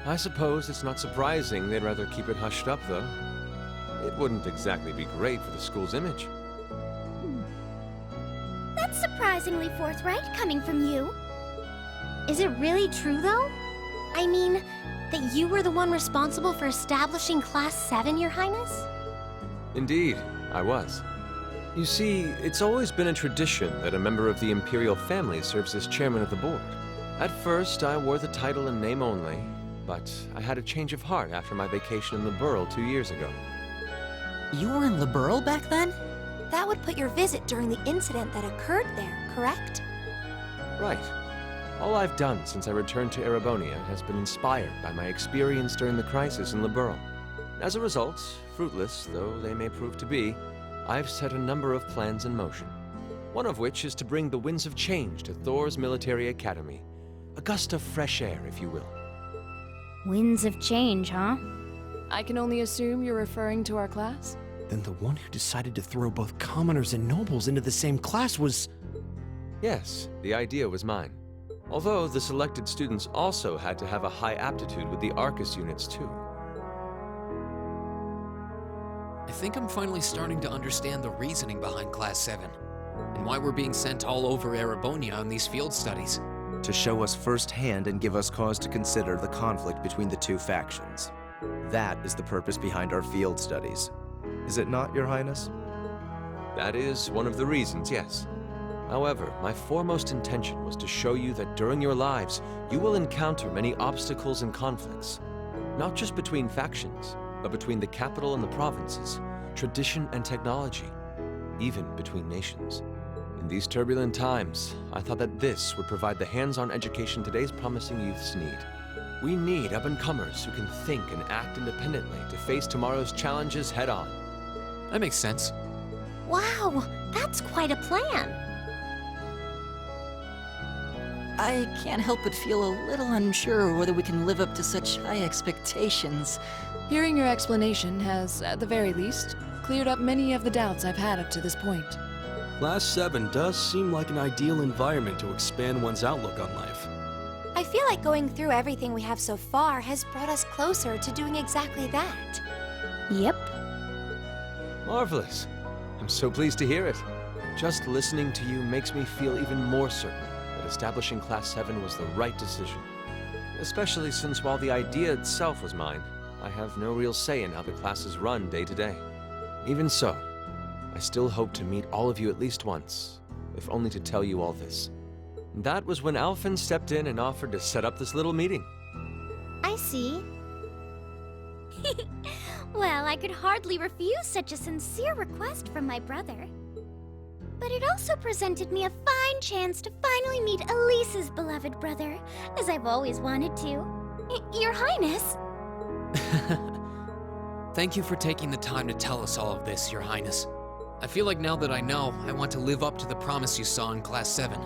I suppose it's not surprising they'd rather keep it hushed up, though. It wouldn't exactly be great for the school's image. That's surprisingly forthright coming from you. Is it really true, though? I mean, that you were the one responsible for establishing Class 7, Your Highness? Indeed, I was. You see, it's always been a tradition that a member of the imperial family serves as chairman of the board. At first, I wore the title in name only, but I had a change of heart after my vacation in the Burl 2 years ago. You were in Liberl back then? That would put your visit during the incident that occurred there, correct? Right. All I've done since I returned to Erebonia has been inspired by my experience during the crisis in Liberl. As a result, fruitless though they may prove to be, I've set a number of plans in motion. One of which is to bring the winds of change to Thor's Military Academy. A gust of fresh air, if you will. Winds of change, huh? I can only assume you're referring to our class? Then the one who decided to throw both commoners and nobles into the same class was... Yes, the idea was mine. Although the selected students also had to have a high aptitude with the Arcus units too. I think I'm finally starting to understand the reasoning behind Class 7, and why we're being sent all over Erebonia on these field studies. To show us firsthand and give us cause to consider the conflict between the two factions. That is the purpose behind our field studies. Is it not, Your Highness? That is one of the reasons, yes. However, my foremost intention was to show you that during your lives, you will encounter many obstacles and conflicts. Not just between factions, but between the capital and the provinces, tradition and technology, even between nations. In these turbulent times, I thought that this would provide the hands-on education today's promising youths need. We need up-and-comers who can think and act independently to face tomorrow's challenges head-on. That makes sense. Wow, that's quite a plan. I can't help but feel a little unsure whether we can live up to such high expectations. Hearing your explanation has, at the very least, cleared up many of the doubts I've had up to this point. Class 7 does seem like an ideal environment to expand one's outlook on life. I feel like going through everything we have so far has brought us closer to doing exactly that. Yep. Marvelous. I'm so pleased to hear it. Just listening to you makes me feel even more certain that establishing Class 7 was the right decision. Especially since while the idea itself was mine, I have no real say in how the classes run day to day. Even so, I still hope to meet all of you at least once, if only to tell you all this. That was when Alfin stepped in and offered to set up this little meeting. I see. Well, I could hardly refuse such a sincere request from my brother. But it also presented me a fine chance to finally meet Elise's beloved brother, as I've always wanted to. Your Highness! Thank you for taking the time to tell us all of this, Your Highness. I feel like now that I know, I want to live up to the promise you saw in Class 7.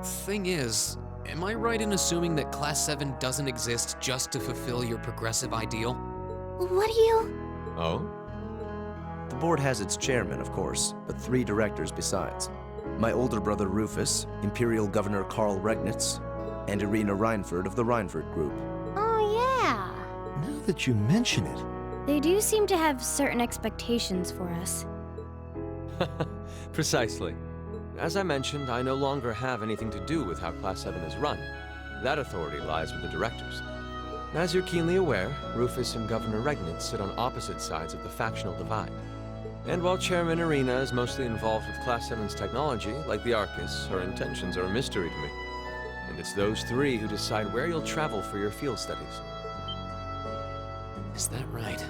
Thing is, am I right in assuming that Class 7 doesn't exist just to fulfill your progressive ideal? What do you... Oh? The board has its chairman, of course, but 3 directors besides. My older brother Rufus, Imperial Governor Karl Regnitz, and Irina Reinford of the Reinford Group. Oh, yeah. Now that you mention it, They do seem to have certain expectations for us. Precisely. As I mentioned, I no longer have anything to do with how Class 7 is run. That authority lies with the directors. As you're keenly aware, Rufus and Governor Regnitz sit on opposite sides of the factional divide. And while Chairman Irina is mostly involved with Class 7's technology, like the Arcus, her intentions are a mystery to me. And it's those 3 who decide where you'll travel for your field studies. Is that right?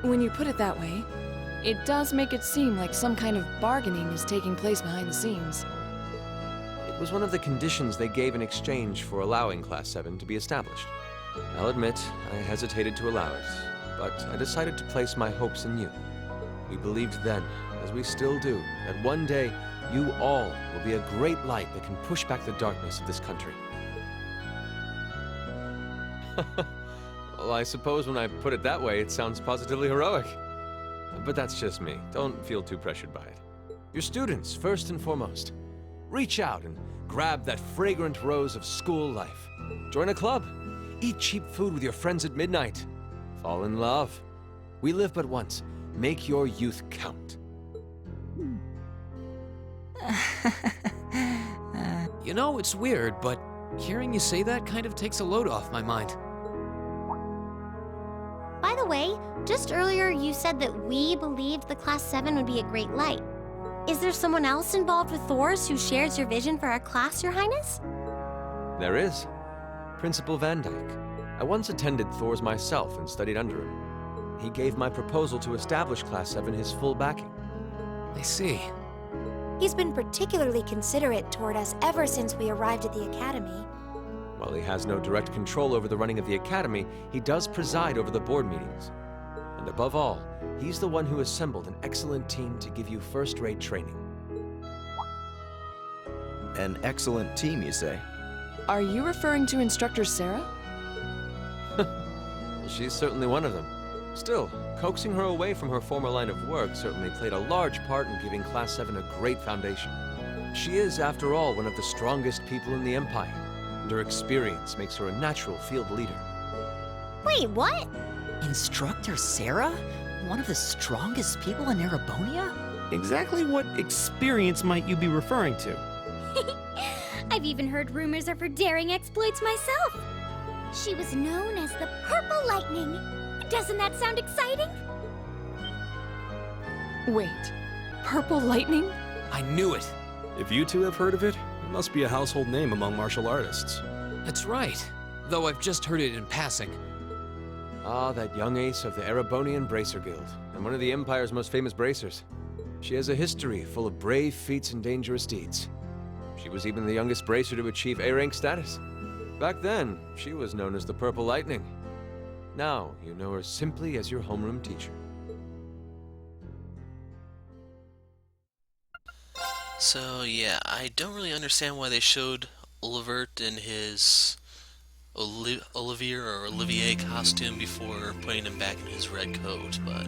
When you put it that way, it does make it seem like some kind of bargaining is taking place behind the scenes. It was one of the conditions they gave in exchange for allowing Class 7 to be established. I'll admit, I hesitated to allow it, but I decided to place my hopes in you. We believed then, as we still do, that one day you all will be a great light that can push back the darkness of this country. Well, I suppose when I put it that way, it sounds positively heroic. But that's just me. Don't feel too pressured by it. You're students, first and foremost. Reach out and grab that fragrant rose of school life. Join a club. Eat cheap food with your friends at midnight. Fall in love. We live but once. Make your youth count. You know, it's weird, but hearing you say that kind of takes a load off my mind. By the way, just earlier you said that we believed the Class 7 would be a great light. Is there someone else involved with Thor's who shares your vision for our class, Your Highness? There is. Principal Van Dyke. I once attended Thor's myself and studied under him. He gave my proposal to establish Class 7 his full backing. I see. He's been particularly considerate toward us ever since we arrived at the Academy. While he has no direct control over the running of the Academy, he does preside over the board meetings. And above all, he's the one who assembled an excellent team to give you first-rate training. An excellent team, you say? Are you referring to Instructor Sarah? Well, she's certainly one of them. Still, coaxing her away from her former line of work certainly played a large part in giving Class 7 a great foundation. She is, after all, one of the strongest people in the Empire, and her experience makes her a natural field leader. Wait, what? Instructor Sarah? One of the strongest people in Erebonia? exactly what experience might you be referring to? I've even heard rumors of her daring exploits myself. She was known as the Purple Lightning. Doesn't that sound exciting? Wait, Purple Lightning? I knew it. If you two have heard of it, it must be a household name among martial artists. That's right, though I've just heard it in passing. Ah, that young ace of the Erebonian Bracer Guild, and one of the Empire's most famous bracers. She has a history full of brave feats and dangerous deeds. She was even the youngest bracer to achieve A-rank status. Back then, she was known as the Purple Lightning. Now, you know her simply as your homeroom teacher. So yeah, I don't really understand why they showed Olivert in his Olivier costume before putting him back in his red coat, but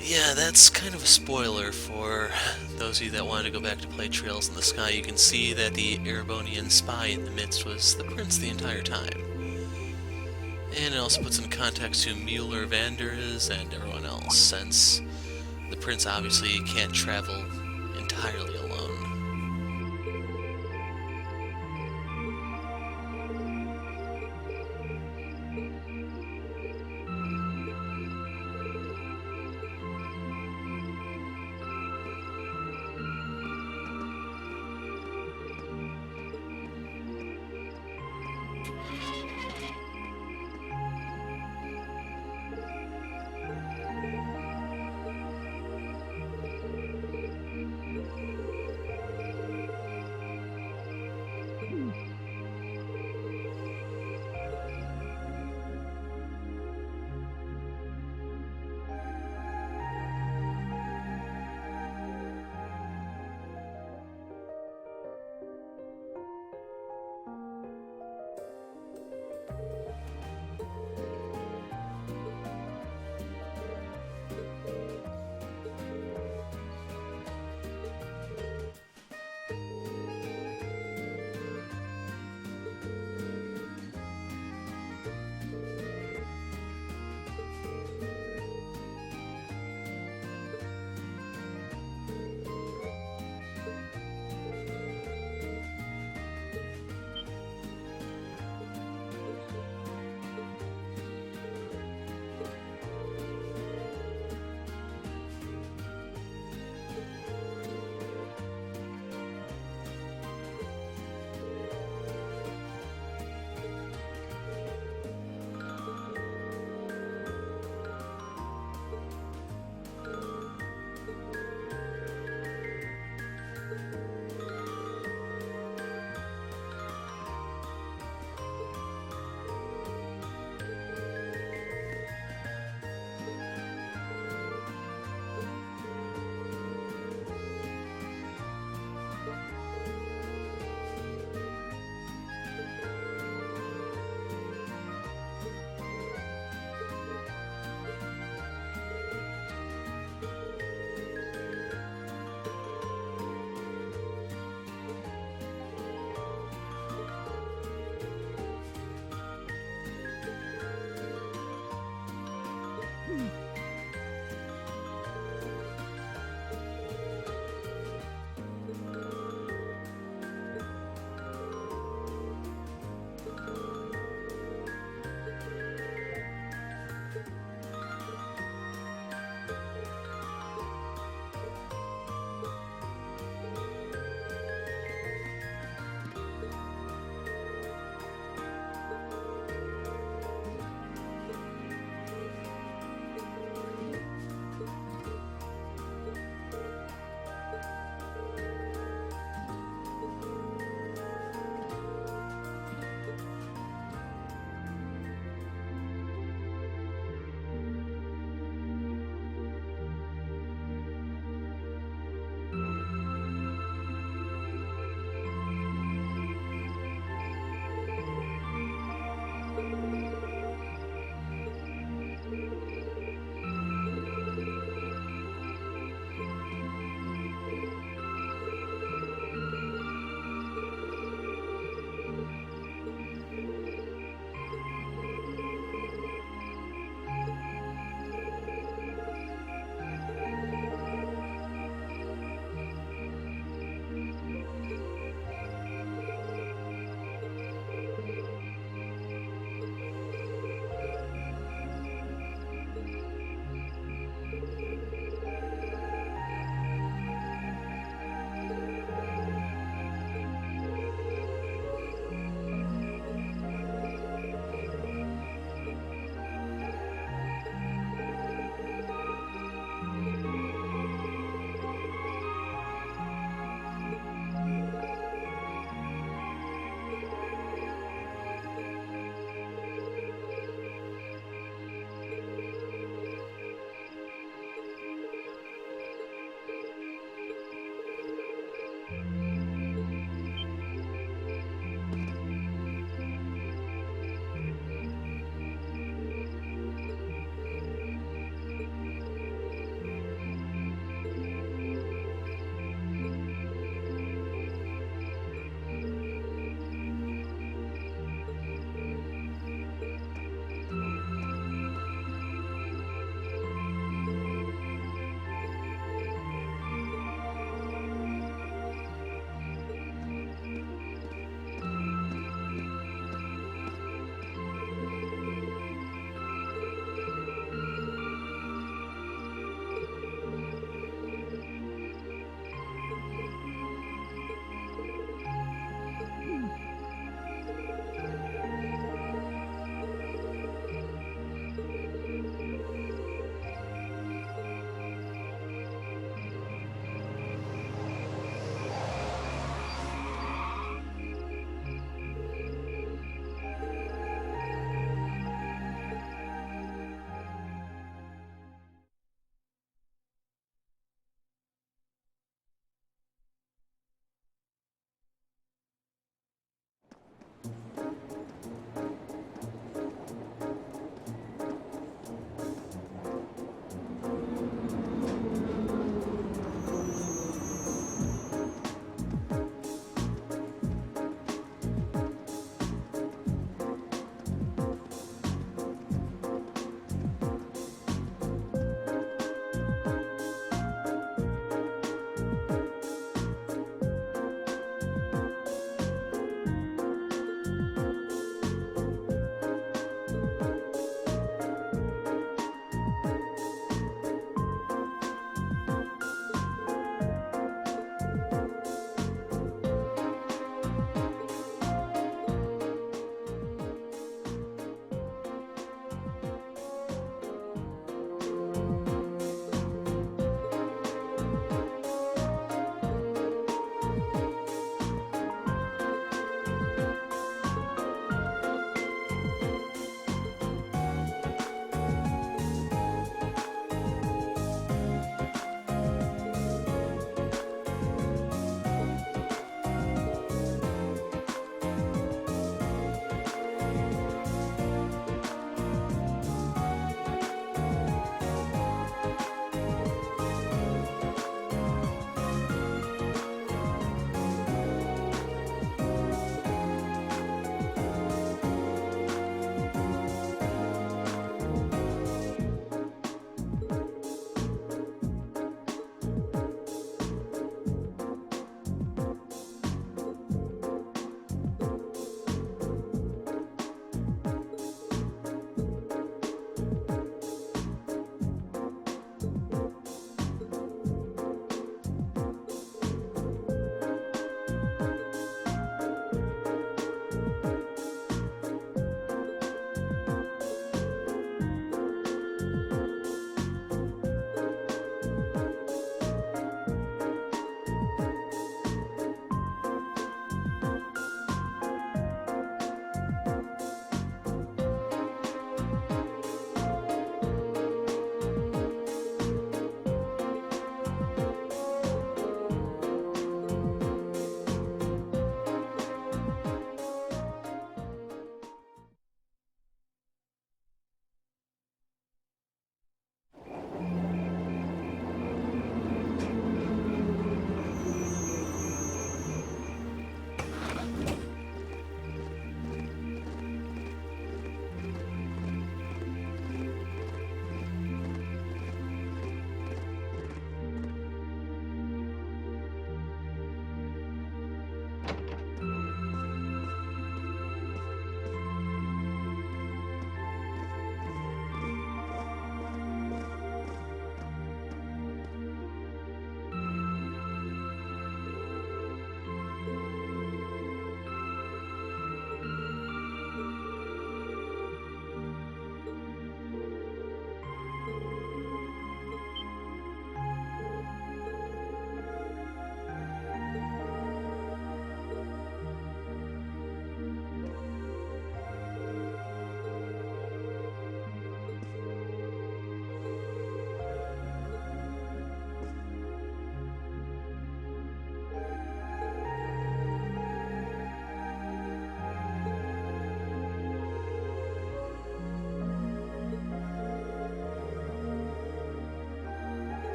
yeah, that's kind of a spoiler for those of you that wanted to go back to play Trails in the Sky. You can see that the Erebonian spy in the midst was the prince the entire time. And it also puts in context who Mueller Vander is and everyone else, since the prince obviously can't travel entirely alone.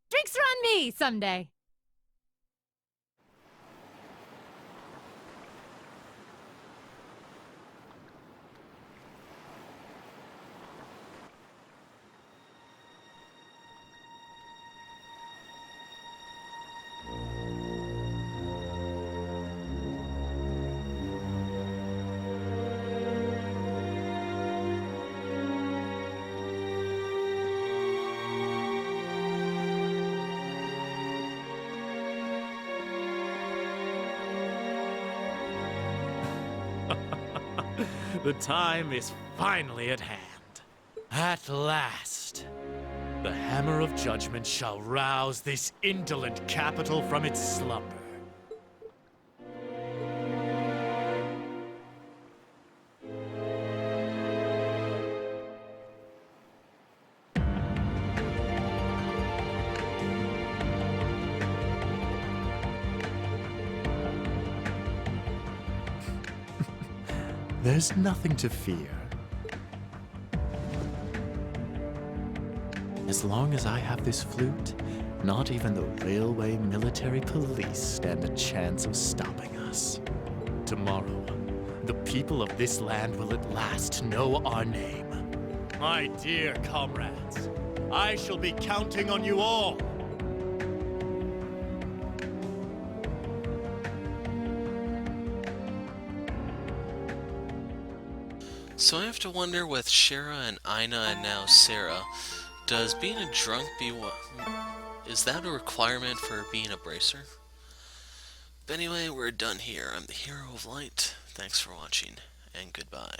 Drinks are on me someday. The time is finally at hand. At last, the hammer of judgment shall rouse this indolent capital from its slumber. There's nothing to fear. As long as I have this flute, not even the railway military police stand a chance of stopping us. Tomorrow, the people of this land will at last know our name. My dear comrades, I shall be counting on you all. So I have to wonder with Shara and Aina and now Sarah, does being a drunk is that a requirement for being a bracer? But anyway, we're done here. I'm the Hero of Light. Thanks for watching, and goodbye.